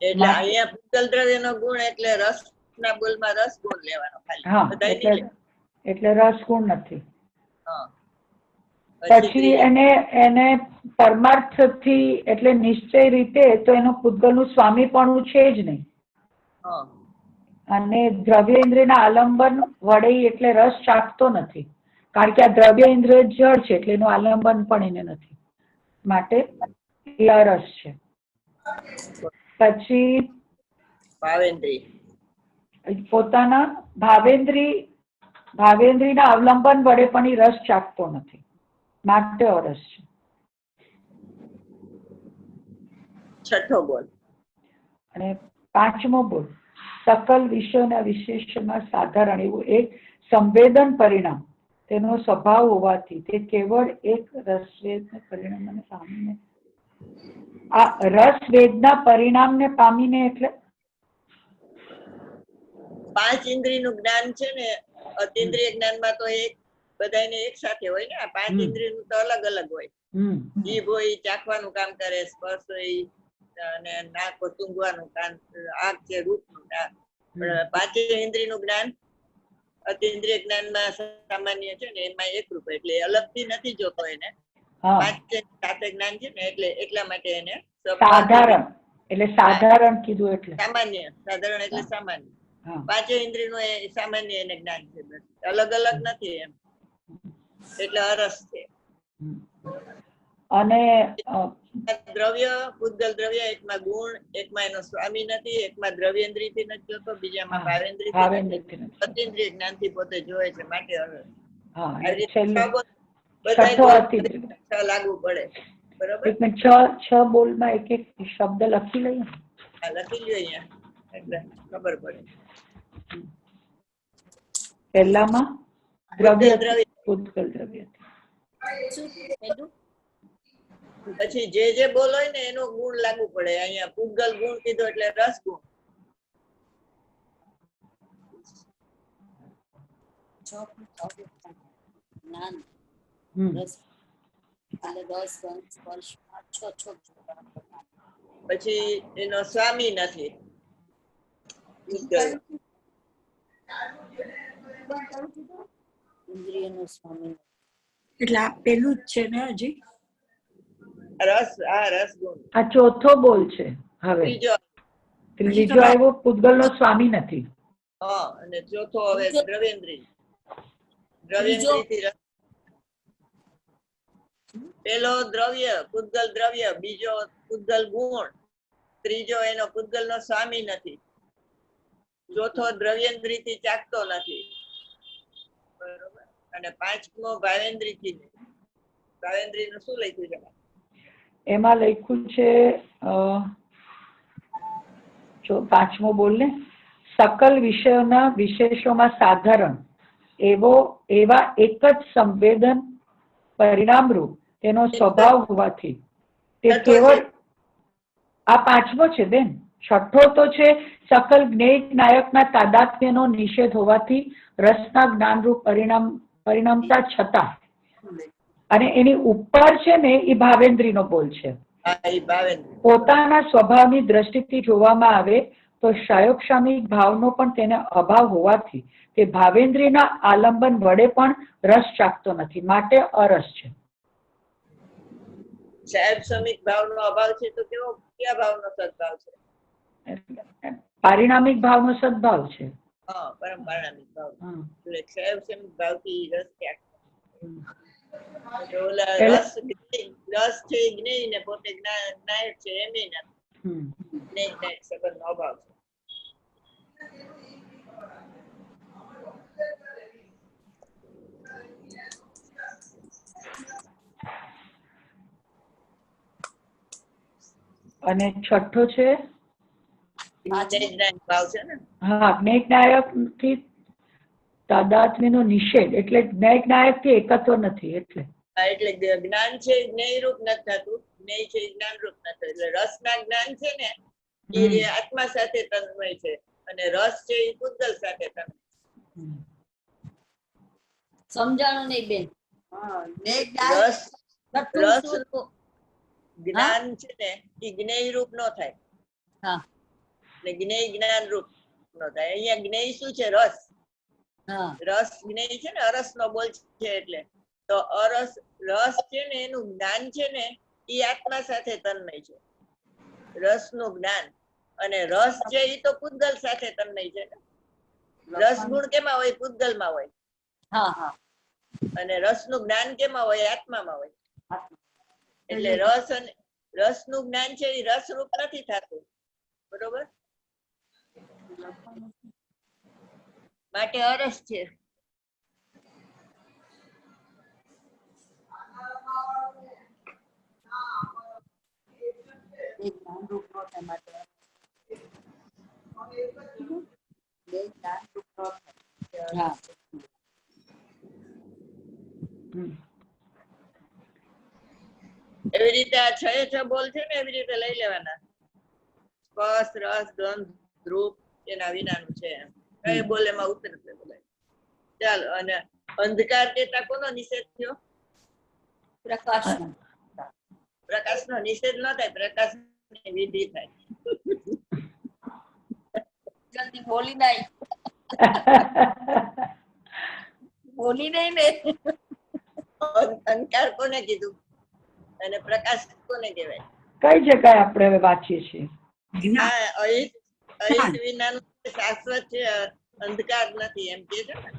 એટલે અહીંયા પૂતગલ દ્રવ્યનો ગુણ એટલે રસ ના બોલ માં રસ ગુણ લેવાનો ખાલી. હા, એટલે રસ ગુણ નથી. પછી એને પરમાર્થથી એટલે નિશ્ચય રીતે તો એનો પૂતગલનું સ્વામીપણું છે જ નહીં, અને દ્રવ્ય ઇન્દ્રિયના આલંબન વડે એટલે રસ ચાખતો નથી, કારણ કે આ દ્રવ્ય ઇન્દ્રિય જળ છે એટલે એનું આલંબન પણ એને નથી, માટે એ અરસ છે. પછી ભાવેન્દ્રી. પોતાના ભાવેન્દ્રીના અવલંબન વડે પણ એ રસ ચાખતો નથી, માટે અરસ છે. છઠ્ઠો બોલ. અને પાંચમો બોલ, સકલ વિષયોના વિશેષમાં સાધારણ એવું એક સંવેદન પરિણામ તેનો સ્વભાવ હોવાથી તે કેવળ એક રસવેદને પરિણામને પામીને, આ રસવેદના પરિણામને પામીને એટલે 5 ઇન્દ્રિયનું જ્ઞાન છે ને, અતિન્દ્રિય જ્ઞાનમાં તો એક બધાને એક સાથે હોય ને. આ 5 ઇન્દ્રિયનું તો અલગ અલગ હોય. જીભ હોય ચાખવાનું કામ કરે, સ્પર્શ હોય અને નાક સૂંઘવાનું કામ, આંખ છે રૂપનું કામ. પણ 5 ઇન્દ્રિયનું જ્ઞાન અતિન્દ્રિય જ્ઞાનમાં સામાન્ય છે ને, એમાં એકરૂપ, એટલે અલગથી નથી જોતો એને. 5 સાથે જ્ઞાન છે ને, એટલે એટલા માટે એને સાધારણ, એટલે સાધારણ કીધું, એટલે સામાન્ય. સાધારણ એટલે સામાન્ય. 5 ઇન્દ્રિયનું એ સામાન્ય એને જ્ઞાન છે, અલગ અલગ નથી એમ, એટલે અરસ છે. અને દ્રવ્ય, પૂતગલ દ્રવ્ય, એકમાં ગુણ, એકમાં એનો સ્વામી નથી, એકમાં દ્રવ્યેન્દ્રિયથી નથી જોતો, બીજામાં ભાવેન્દ્રિયથી, અતિન્દ્રિય જ્ઞાનથી પોતે જોવે છે, માટે અરસ. બધા લાગુ પડે. બરોબર. 6 બોલમાં એક એક શબ્દ લખી લઈએ. લખી લ્યો અહીંયા, એટલે ખબર પડે. પહેલામાં દ્રવ્ય, પૂતગલ દ્રવ્ય. પછી જે બોલ હોય ને એનો ગુણ લાગુ પડે. અહીંયા પૂતગલ ગુણ કીધો એટલે રસ ગુણ. પછી એનો સ્વામી નથી. એટલે આ પેલું જ છે ને હજી. રસ, આ રસ ગુણ. આ ચોથો બોલ છે. હવે ત્રીજો આવ્યો, પૂતગલ નો સ્વામી નથી. હા, અને ચોથો હવે દ્રવ્યેન્દ્રિય. દ્રવ્યેન્દ્રિયથી રસ. પેલો દ્રવ્ય, પૂતગલ દ્રવ્ય, બીજો પૂતગલ ગુણ, ત્રીજો એનો પૂતગલ નો સ્વામી નથી, ચોથો દ્રવ્યેન્દ્રિયથી ચાખતો નથી. બરોબર. અને પાંચમો ભાવેન્દ્રિયથી. ભાવેન્દ્રિયનું શું લખ્યું છે? એમાં લખ્યું છે પાંચમો બોલ ને, સકલ વિષયોના વિશેષોમાં સાધારણ એવા એક જ સંવેદન પરિણામરૂપ તેનો સ્વભાવ હોવાથી તે કેવળ, આ પાંચમો છે બેન. છઠ્ઠો તો છે સકલ જ્ઞેય નાયકના તાદાત્મ્યનો નિષેધ હોવાથી રસના જ્ઞાનરૂપ પરિણામતા છતાં, અને એની ઉપર છે ને એ ભાવેન્દ્રીનો બોલ છે. પોતાના સ્વભાવની દ્રષ્ટિથી જોવામાં આવે તો શાયોક્ષામિક ભાવનો પણ તેને અભાવ હોવાથી તે ભાવેન્દ્રીના આલંબન વડે પણ રસ ચાખતો નથી, માટે અરસ છે. શાયોક્ષામિક ભાવનો અભાવ છે તો કેવો, કયા ભાવનો સદભાવ છે? પારિણામિક ભાવનો સદભાવ છે. હા, પરમ પારિણામિક ભાવ. એટલે શાયોક્ષામિક ભાવથી રસ ચાખતો. રસ છે જ્ઞેય ને પોતે નાયક છે એમ નથી, સંબંધનો અભાવ છે. અને છઠ્ઠો છે ભાવ છે ને. હા, જ્ઞેય થી તાદાત્મ્યનો નિષેધ, એટલે જ્ઞેય નાયક થી એકત્વ નથી. એટલે જ્ઞાન છે જ્ઞેય રૂપ નથી થતું, જ્ઞેય છે જ્ઞાન રૂપ નથી. એટલે રસના જ્ઞાન છે ને એ આત્મા સાથે તન્મય છે, અને રસ છે એ પૂતગલ સાથે તન્મય. સમજાણું નહીં બેન. રસ જ્ઞાન છે ને એ જ્ઞેય રૂપ નો થાય, ને જ્ઞેય જ્ઞાન રૂપ નો થાય. અહીંયા જ્ઞેય શું છે? રસ. રસ જ્ઞેય છે ને, અરસ નો બોલ છે. એટલે તો રસ છે ને એનું જ્ઞાન છે ને એ આત્મા સાથે તન્મય છે, રસ નું જ્ઞાન. અને રસ છે એ તો પૂતગલ સાથે તન્મય છે ને. રસ ગુણ કેમાં હોય? પૂતગલ માં હોય. અને રસ નું જ્ઞાન કેમાં હોય? આત્મામાં હોય. એટલે રસ અને રસનું જ્ઞાન છે એ રસરૂપ નથી થતું, બરોબર? માટે અરસ છે. એક જ્ઞાનરૂપ ન થાય માટે બે જ્ઞાનરૂપ ન થાય. હા. હમ. એવી રીતે આ 6 6 બોલ છે ને એવી રીતે લઈ લેવાના. સ્પર્શ, રસ, ગંધ, રૂપ એના વિનાનું છે એમ. કઈ બોલ એમાં ઉતરશે બોલાય. ચાલો, અને અંધકાર દેતા કોનો નિષેધ થયો? પ્રકાશ પ્રકાશનો નિષેધ ન થાય, પ્રકાશની વિધિ થાય. જલ્દી બોલી નહીં બોલી નહીં ને અંધકાર કોને કીધું અને પ્રકાશ કોને કહેવાય? કઈ જગ્યાએ આપણે હવે વાંચીએ છીએ? જ્ઞાન. હા, અહિત વિનાનું શાશ્વત છે, અંધકાર નથી એમ કે છે ને.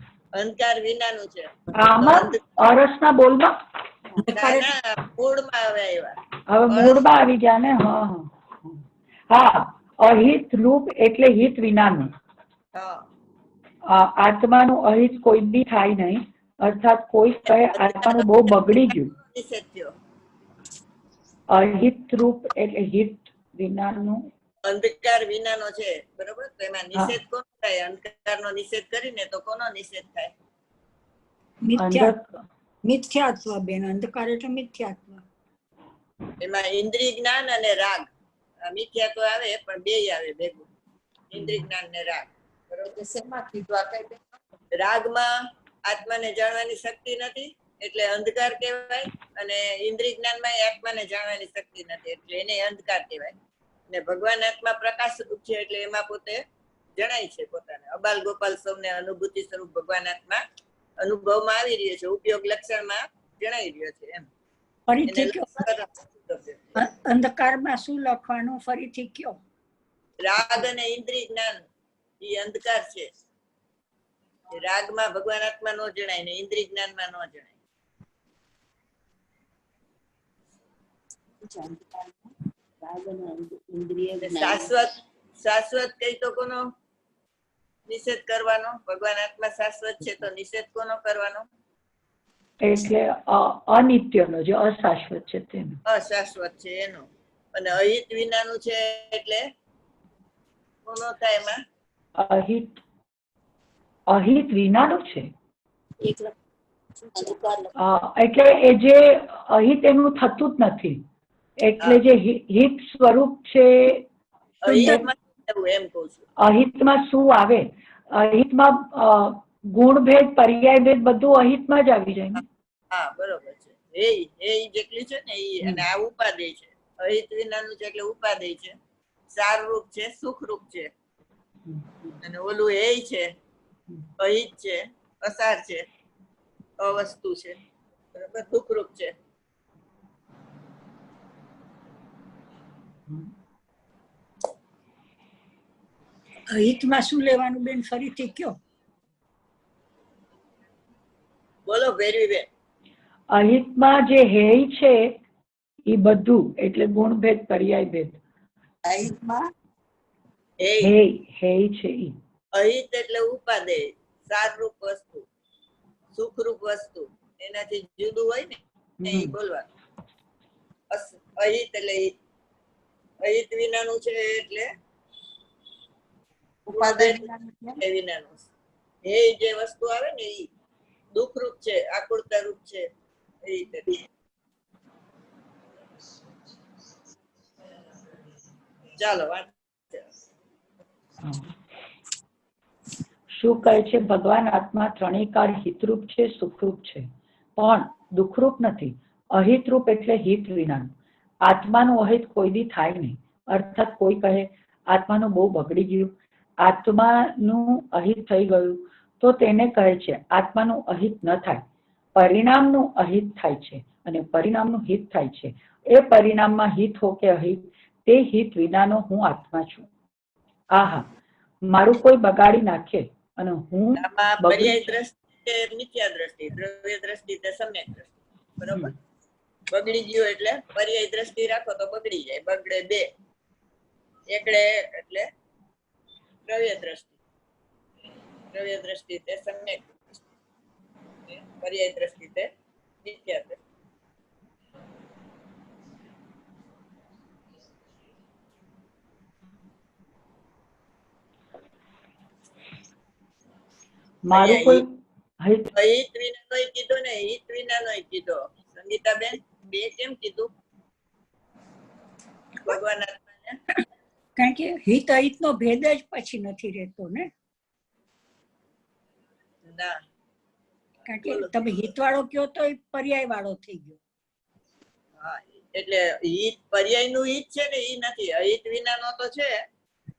અંધકાર વિનાનું છે. આમાં અરસના બોલમાં ના, ના, મૂળમાં હવે આવ્યા. હવે મૂળમાં આવી ગયા ને. હા હા, અહિત રૂપ એટલે હિત વિનાનું. હા, આત્માનું અહિત કોઈ બી થાય નહીં, અર્થાત કોઈ કહે આત્માનું બહુ બગડી ગયું. નિષેધ થયો. અહિત રૂપ એટલે હિત વિનાનું. અંધકાર વિનાનો છે, બરોબર? તો એમાં નિષેધ કોનો થાય? અંધકારનો નિષેધ કરીને તો કોનો નિષેધ થાય? મિથ્યાત્વ બેન, અંધકાર એટલે મિથ્યાત્વ. એમાં ઇન્દ્રિય જ્ઞાન અને રાગ, મિથ્યા તો આવે પણ બેય આવે ભેગું, ઇન્દ્રિય જ્ઞાન ને રાગ. બરોબર. શેમાં કીધું આ કઈ બેન? રાગમાં આત્માને જાણવાની શક્તિ નથી એટલે અંધકાર કહેવાય, અને ઇન્દ્રિય જ્ઞાનમાં આત્માને જાણવાની શક્તિ નથી એટલે એને અંધકાર કહેવાય. ને ભગવાન આત્મા પ્રકાશ રૂપ છે એટલે એમાં પોતે જણાય છે પોતાને. અબાલ ગોપાલ સૌને અનુભૂતિ સ્વરૂપ ભગવાન આત્મા અનુભવમાં આવી રહ્યો છે, ઉપયોગ લક્ષણમાં જણાઈ રહ્યો છે એમ. ફરીથી કયો, અંધકારમાં શું લખવાનું? ફરીથી કયો. રાગ અને ઇન્દ્રિય જ્ઞાન એ અંધકાર છે. રાગમાં ભગવાન આત્મા નો જણાય ને ઇન્દ્રિય જ્ઞાનમાં નો જણાય. શાશ્વત કઈ તો કોનો નિષેધ કરવાનો? ભગવાન આત્મા શાશ્વત છે તો નિષેધ કોનો કરવાનો? એટલે અનિત્યનો, જે અશાશ્વત છે તેનો. અશાશ્વત છે એનો. અને અહિત વિનાનું છે એટલે કોનો થાય એમાં? અહિત વિનાનું છે અંધકાર એટલે એ જે અહિત એનું થતું જ નથી, એટલે જે હિત સ્વરૂપ છે. અહિતમાં એમ કહું છું. અહિતમાં શું આવે? અહિતમાં ગુણભેદ, પર્યાયભેદ બધું અહિતમાં જ આવી જાય ને. હા, બરોબર છે. એ જેટલી છે ને એ, અને આ ઉપાદેય છે. અહિત વિનાનું છે એટલે ઉપાદેય છે. સાર રૂપ છે, સુખ રૂપ છે. અને ઓલું એ છે, અહિત છે, અસાર છે, અવસ્તુ છે, બરોબર? દુઃખ રૂપ છે. અહિતમાં શું લેવાનું બેન? ફરીથી કયો. બોલો ભેરવીબેન. અહિતમાં જે હેય છે એ બધું, એટલે ગુણભેદ, પર્યાયભેદ. અહિતમાં હેય છે ઈ. અહિત એટલે ઉપાદેય, સાર રૂપ વસ્તુ, સુખ રૂપ વસ્તુ, એનાથી જુદું હોય ને એ બોલવાનું. અહિત એટલે અહિત વિનાનું છે એટલે ઉપાદેય વિનાનું. એ જે વસ્તુ આવે ને એ દુઃખ રૂપ છે, આકુળતા રૂપ છે. એ રીતે ચાલો વાત. શું કહે છે? ભગવાન આત્મા ત્રણેય કાળ હિતરૂપ છે, સુખરૂપ છે, પણ દુઃખરૂપ નથી. અહિતરૂપ એટલે હિત વિનાનું. આત્માનું અહિત કોઈ દી થાય નહીં, અર્થાત કોઈ કહે આત્માનું બહુ બગડી ગયું, આત્માનું અહિત થઈ ગયું, તો તેને કહે છે આત્માનું અહિત ન થાય, પરિણામનું અહિત થાય છે અને પરિણામનું હિત થાય છે. એ પરિણામમાં હિત હો કે અહિત, તે હિત વિનાનો હું આત્મા છું. આહા, મારું કોઈ બગાડી નાખે અને હું પર્યાય દ્રષ્ટિ, મિથ્યા દ્રષ્ટિ, દ્રવ્ય દ્રષ્ટિ, સમ્યક દ્રષ્ટિ, બરોબર? બગડી ગયો એટલે પર્યાય દ્રષ્ટિ રાખો તો બગડી જાય. બગડે બે, એકડે એટલે દ્રવ્ય દ્રષ્ટિ. દ્રવ્ય દ્રષ્ટિ તે સમ્યક દ્રષ્ટિ, પર્યાય દ્રષ્ટિ તે મિથ્યા દ્રષ્ટિ. મારું કોઈ હિત હિત વિનાનોય કીધો ને, હિત વિનાનોય કીધો. સંગીતાબેન, બે કેમ કીધું ભગવાન આત્માને? કારણ કે હિત અહિત નો ભેદ જ પછી નથી રહેતો ને. ના, કારણ કે તમે હિત વાળો કયો તો એ પર્યાય વાળો થઈ ગયો. હા, એટલે હિત પર્યાયનું હિત છે ને ઈ નથી. અહિત વિનાનો તો છે,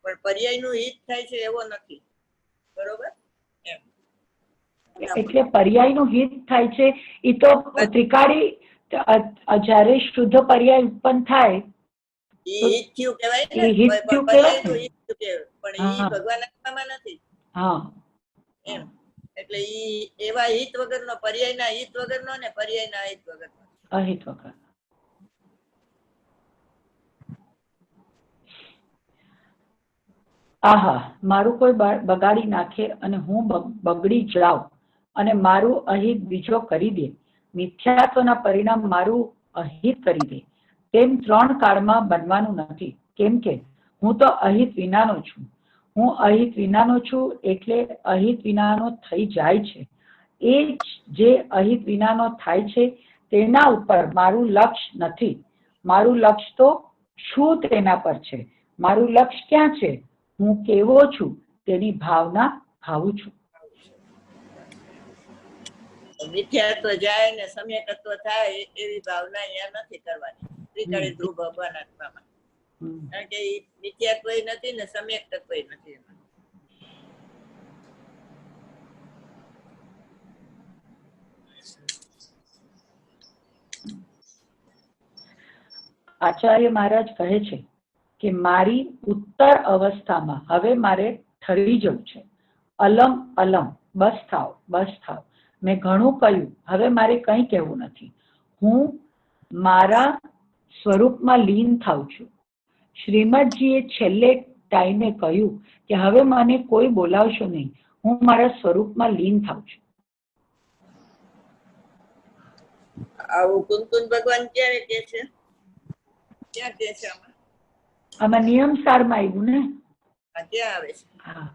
પણ પર્યાયનું હિત થાય છે એવો નથી. બરોબર? એમ. એટલે પર્યાયનું હિત થાય છે એ તો ત્રિકાળી જ્યારે શુદ્ધ પર્યાય ઉત્પન્ન થાય ઈ હિત થયું કહેવાય ને, એ હિત થયું કહેવાય પર્યાયનું ને. હિત થયું કહેવાય, પણ ઈ હા. ભગવાન આત્મામાં નથી. હા, એમ. એટલે ઈ એવા હિત વગરનો, પર્યાયના હિત વગરનો ને પર્યાયના હિત વગરનો. અહિત વગર. આહા, મારું કોઈ બગાડી નાખે અને હું બગડી જાઉં અને મારું અહિત બીજો કરી દે, મિથ્યાત્વના પરિણામ મારું અહિત કરી દે, તેમ ત્રણ કાળમાં બનવાનું નથી. કેમ કે હું તો અહિત વિનાનો છું. હું અહિત વિનાનો છું એટલે અહિત વિનાનો થઈ જાય છે. એ જે અહિત વિનાનો થાય છે તેના ઉપર મારું લક્ષ્ય નથી. મારું લક્ષ્ય તો શું તેના પર છે. મારું લક્ષ્ય ક્યાં છે? હું કેવો છું તેની ભાવના ભાવું છું. મિથ્યાત્વ જાય ને સમ્યકત્વ થાય એવી ભાવના અહીંયા નથી કરવાની ત્રિકાળી ધ્રુવ ભગવાન આત્મામાં. કારણ કે ઈ મિથ્યાત્વ નથી ને સમ્યક તત્વ નથી એમાં. આચાર્ય મહારાજ કહે છે કે મારી ઉત્તર અવસ્થામાં હવે મારે ઠરી જવું છે. અલમ અલમ, બસ થાવ, બસ થાવ. મેં ઘણું કહ્યું, હવે મારે કંઈ કહેવું નથી. હું મારા સ્વરૂપમાં લીન થાઉં છું. શ્રીમદજીએ છેલ્લે ટાઈમે કહ્યું કે હવે મને કોઈ બોલાવશો નહીં, હું મારા સ્વરૂપમાં લીન થાઉં છું. આવું કુંતુન ભગવાન ક્યારે કે છે? ક્યાં કે છે આમાં? આમાં નિયમ સારમાં આવ્યું ને. આ ક્યાં આવે છે? હા,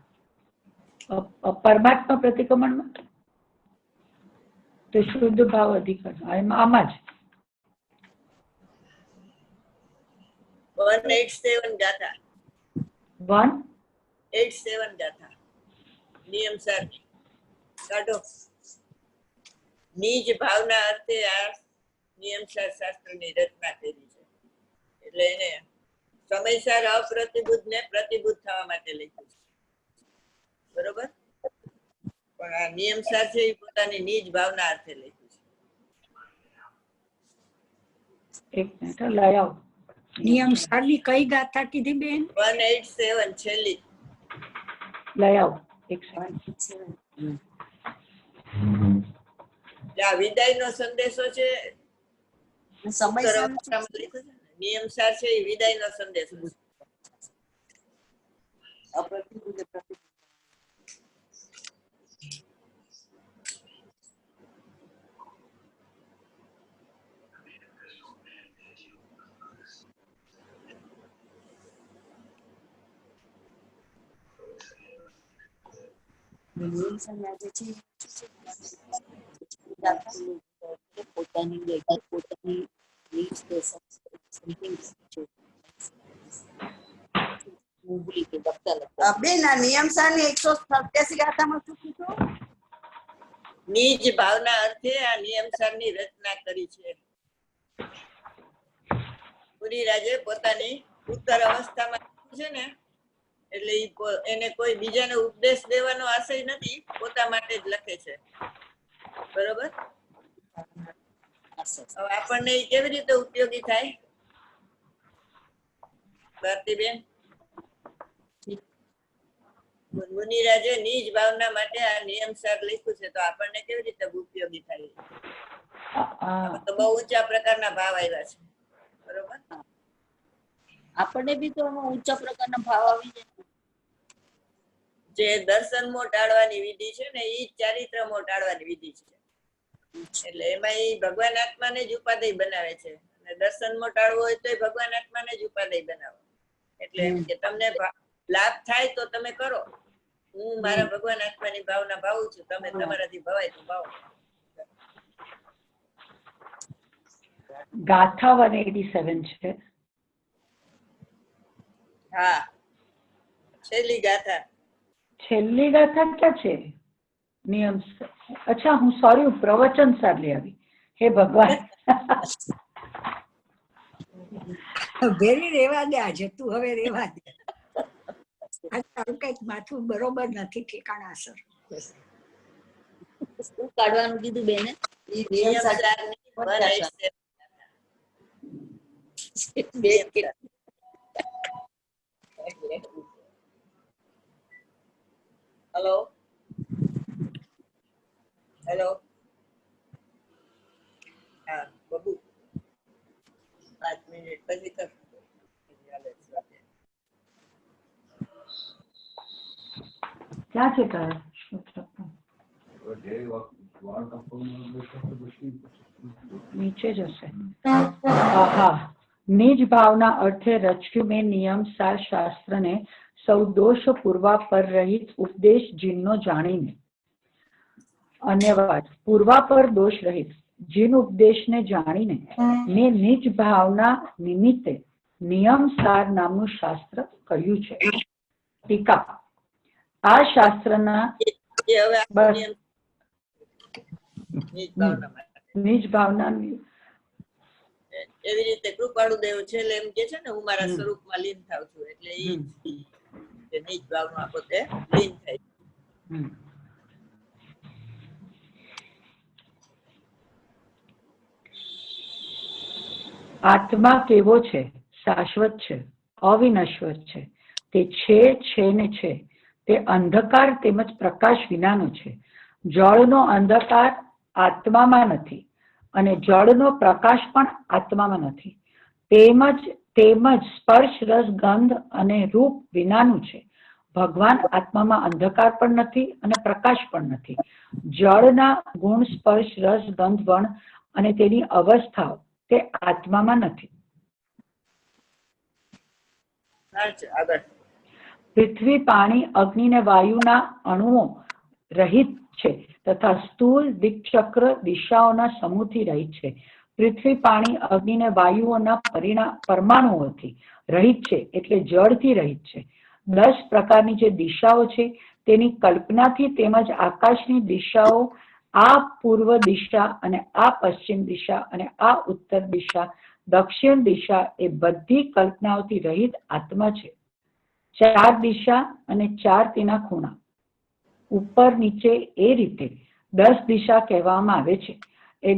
પરમાત્મા પ્રતિક્રમણમાં તો શુદ્ધ ભાવ અધિકાર આમાં જ 187 ગાથા. 187 ગાથા નિયમ સાર કાઢો. નિજ ભાવના અર્થે આ નિયમસાર શાસ્ત્રની રચના કરી છે. એટલે એને સમયસર અપ્રતિબુદ્ધ ને પ્રતિબુદ્ધ થવા માટે લખ્યું છે. બરોબર? પણ આ નિયમસાર છે એ પોતાની નિજ ભાવના અર્થે લખ્યું છે. એક મિનિટ લઈ આવો. નિયમ સારની કઈ ગાથા કીધી બેન? 187 છેલ્લી. લઈ આવો. એક સેકન્ડ. આ વિદાયનો સંદેશો છે. સમયસર નિયમસાર છે એ વિદાયનો સંદેશો છે. અપ્રતિબુદ્ધ પ્રતિબુદ્ધ. બેન આ નિયમસારની 187 ગાથામાં શું કીધું? નિજ ભાવના અર્થે આ નિયમસારની રચના કરી છે. પુરીરાજે પોતાની ઉત્તર અવસ્થામાં છે ને, એટલે એને કોઈ બીજાને ઉપદેશ દેવાનો આશય નથી, પોતા માટે જ લખે છે. બરોબર? હવે આપણને એ કેવી રીતે ઉપયોગી થાય? ભારતીબેન, મુનિરાજે નિજ ભાવના માટે આ નિયમસાર લખ્યું છે, તો આપણને કેવી રીતે ઉપયોગી થાય? આ તો બહુ ઊંચા પ્રકારના ભાવ આવ્યા છે. બરોબર. આપણને બી તો આમાં ઊંચા પ્રકારના ભાવ આવી જાય. જે દર્શનમો ટાળવાની વિધિ છે ને એ ચારિત્રમો ટાળવાની વિધિ છે. એટલે એમાં એ ભગવાન આત્માને જ ઉપાધ્યાય બનાવે છે, અને દર્શનમો ટાળવો હોય તો ભગવાન આત્માને જ ઉપાધ્યાય બનાવો. એટલે એમ કે તમને લાભ થાય તો તમે કરો. હું મારા ભગવાન આત્માની ભાવના ભાવું છું, તમે તમારાથી ભવાય તો ભાવો. ગાથા 187 છે. હા, છેલ્લી ગાથા. છેલ્લી ગાથા ક્યાં છે? નિયમ. અચ્છા, હું સોરી, પ્રવચન સાર લઈ આવી. હે ભગવાન. ભેરી રેવા દે, આજે તું હવે રેવા દે. આ તારું કઈક માથું બરોબર નથી ઠેકાણાસર. શું કાઢવાનું કીધું બેને? ઈ નિયમ નિયમસારની 187. બેન કે હેલો હેલો. હા બબુ, 5 મિનિટ પછી કર. ક્યાં છે તારા? નીચે જ હશે. હા, નિજ ભાવના અર્થે રચ્યું મેં નિયમ સાર શાસ્ત્રને સૌ દોષ પૂર્વા પર રહિત ઉપદેશ જીનનો જાણીને. અન્યવાદ પૂર્વા પર દોષ રહિત જીન ઉપદેશને જાણીને મેં નિજ ભાવના નિમિત્તે નિયમ સાર નામનું શાસ્ત્ર કર્યું છે. ટીકા. આ શાસ્ત્રના એ હવે આ બસ. નિયમ નિજ ભાવના માટે. નિજ ભાવના એવી રીતે કૃપાળુ દેવ છેલ્લે એમ કે છે ને, હું મારા સ્વરૂપમાં લીન થાવ છું. એટલે એ નિજ ભાવમાં પોતે લીન થાય. આત્મા કેવો છે? શાશ્વત છે, અવિનશ્વર છે. તે છે ને છે. તે અંધકાર તેમજ પ્રકાશ વિનાનો છે. જળનો અંધકાર આત્મામાં નથી, અને જળનો પ્રકાશ પણ આત્મામાં નથી. તેમજ સ્પર્શ, રસ, ગંધ અને રૂપ વિનાનું છે. ભગવાન આત્મામાં અંધકાર પણ નથી અને પ્રકાશ પણ નથી. જળના ગુણ, સ્પર્શ, રસ, ગંધ, વર્ણ અને તેની અવસ્થાઓ તે આત્મામાં નથી. આગળ. પૃથ્વી, પાણી, અગ્નિ અને વાયુના અણુઓ રહિત છે તથા સ્થૂળ દિક્ચક્ર દિશાઓના સમૂહથી રહિત છે. પૃથ્વી, પાણી, અગ્નિ અને વાયુઓના પરમાણુઓથી રહિત છે, એટલે જળથી રહિત છે. 10 પ્રકારની જે દિશાઓ છે તેની કલ્પનાથી તેમજ આકાશની દિશાઓ, આ પૂર્વ દિશા અને આ પશ્ચિમ દિશા અને આ ઉત્તર દિશા, દક્ષિણ દિશા એ બધી કલ્પનાઓથી રહિત આત્મા છે. 4 દિશા અને 4 તેના ખૂણા, ઉપર નીચે એ રીતે 10 દિશા કહેવામાં આવે છે. એ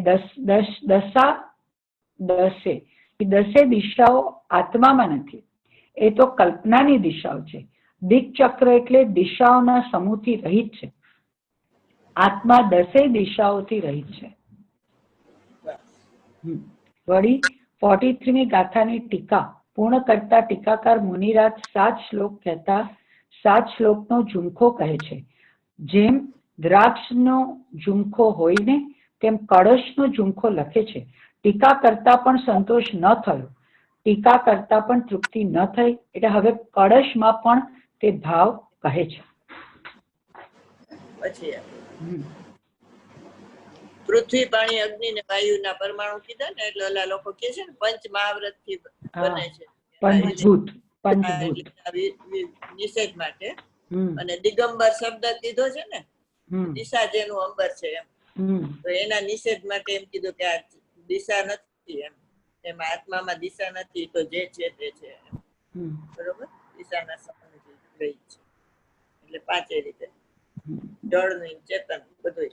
10 દિશાઓ આત્મામાં નથી, એ તો કલ્પનાની દિશાઓ છે. દિક્ચક્ર એટલે દિશાઓના સમૂહથી રહિત છે. આત્મા 10 દિશાઓથી રહિત છે. વળી 43મી ગાથાની ટીકા પૂર્ણ કરતા ટીકાકાર મુનિરાજ 7 શ્લોક કહેતા 7 શ્લોકનો ઝુમખો કહે છે. જેમ દ્રાક્ષનો ઝુમખો હોય ને તેમ કળશનો ઝુમખો લખે છે. ટીકા કરતા પણ સંતોષ ન થયો, ટીકા કરતા પણ તૃપ્તિ ન થઈ, એટલે હવે કળશમાં પણ તે ભાવ કહે છે. પછી પૃથ્વી, પાણી, અગ્નિ ને વાયુના પરમાણુ કીધા ને, એટલે ઓલા લોકો કે છે ને પંચ મહાવ્રત થી બને છે. પંચભૂત નિષેધ માટે. અને દિગંબર શબ્દ કીધો છે ને, દિશા જેનું અંબર છે એમ, તો એના નિષેધ માટે એમ કીધું કે આ દિશા નથી એમ, એમાં આત્મામાં દિશા નથી, તો જે છે તે છે બરોબર. દિશાના સંબંધ રહી છે, એટલે 5 રીતે જળ ની ચેતન બધું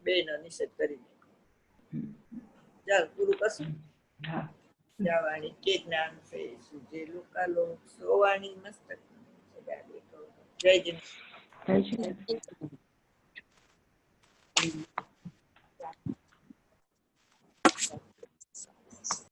બે નો નિષેધ કરી દે. ચાલ પૂરું કરશું. જાવાણી કે જ્ઞાન છે સુજે લોકાલોક સોવાણી મસ્તક. જય જય.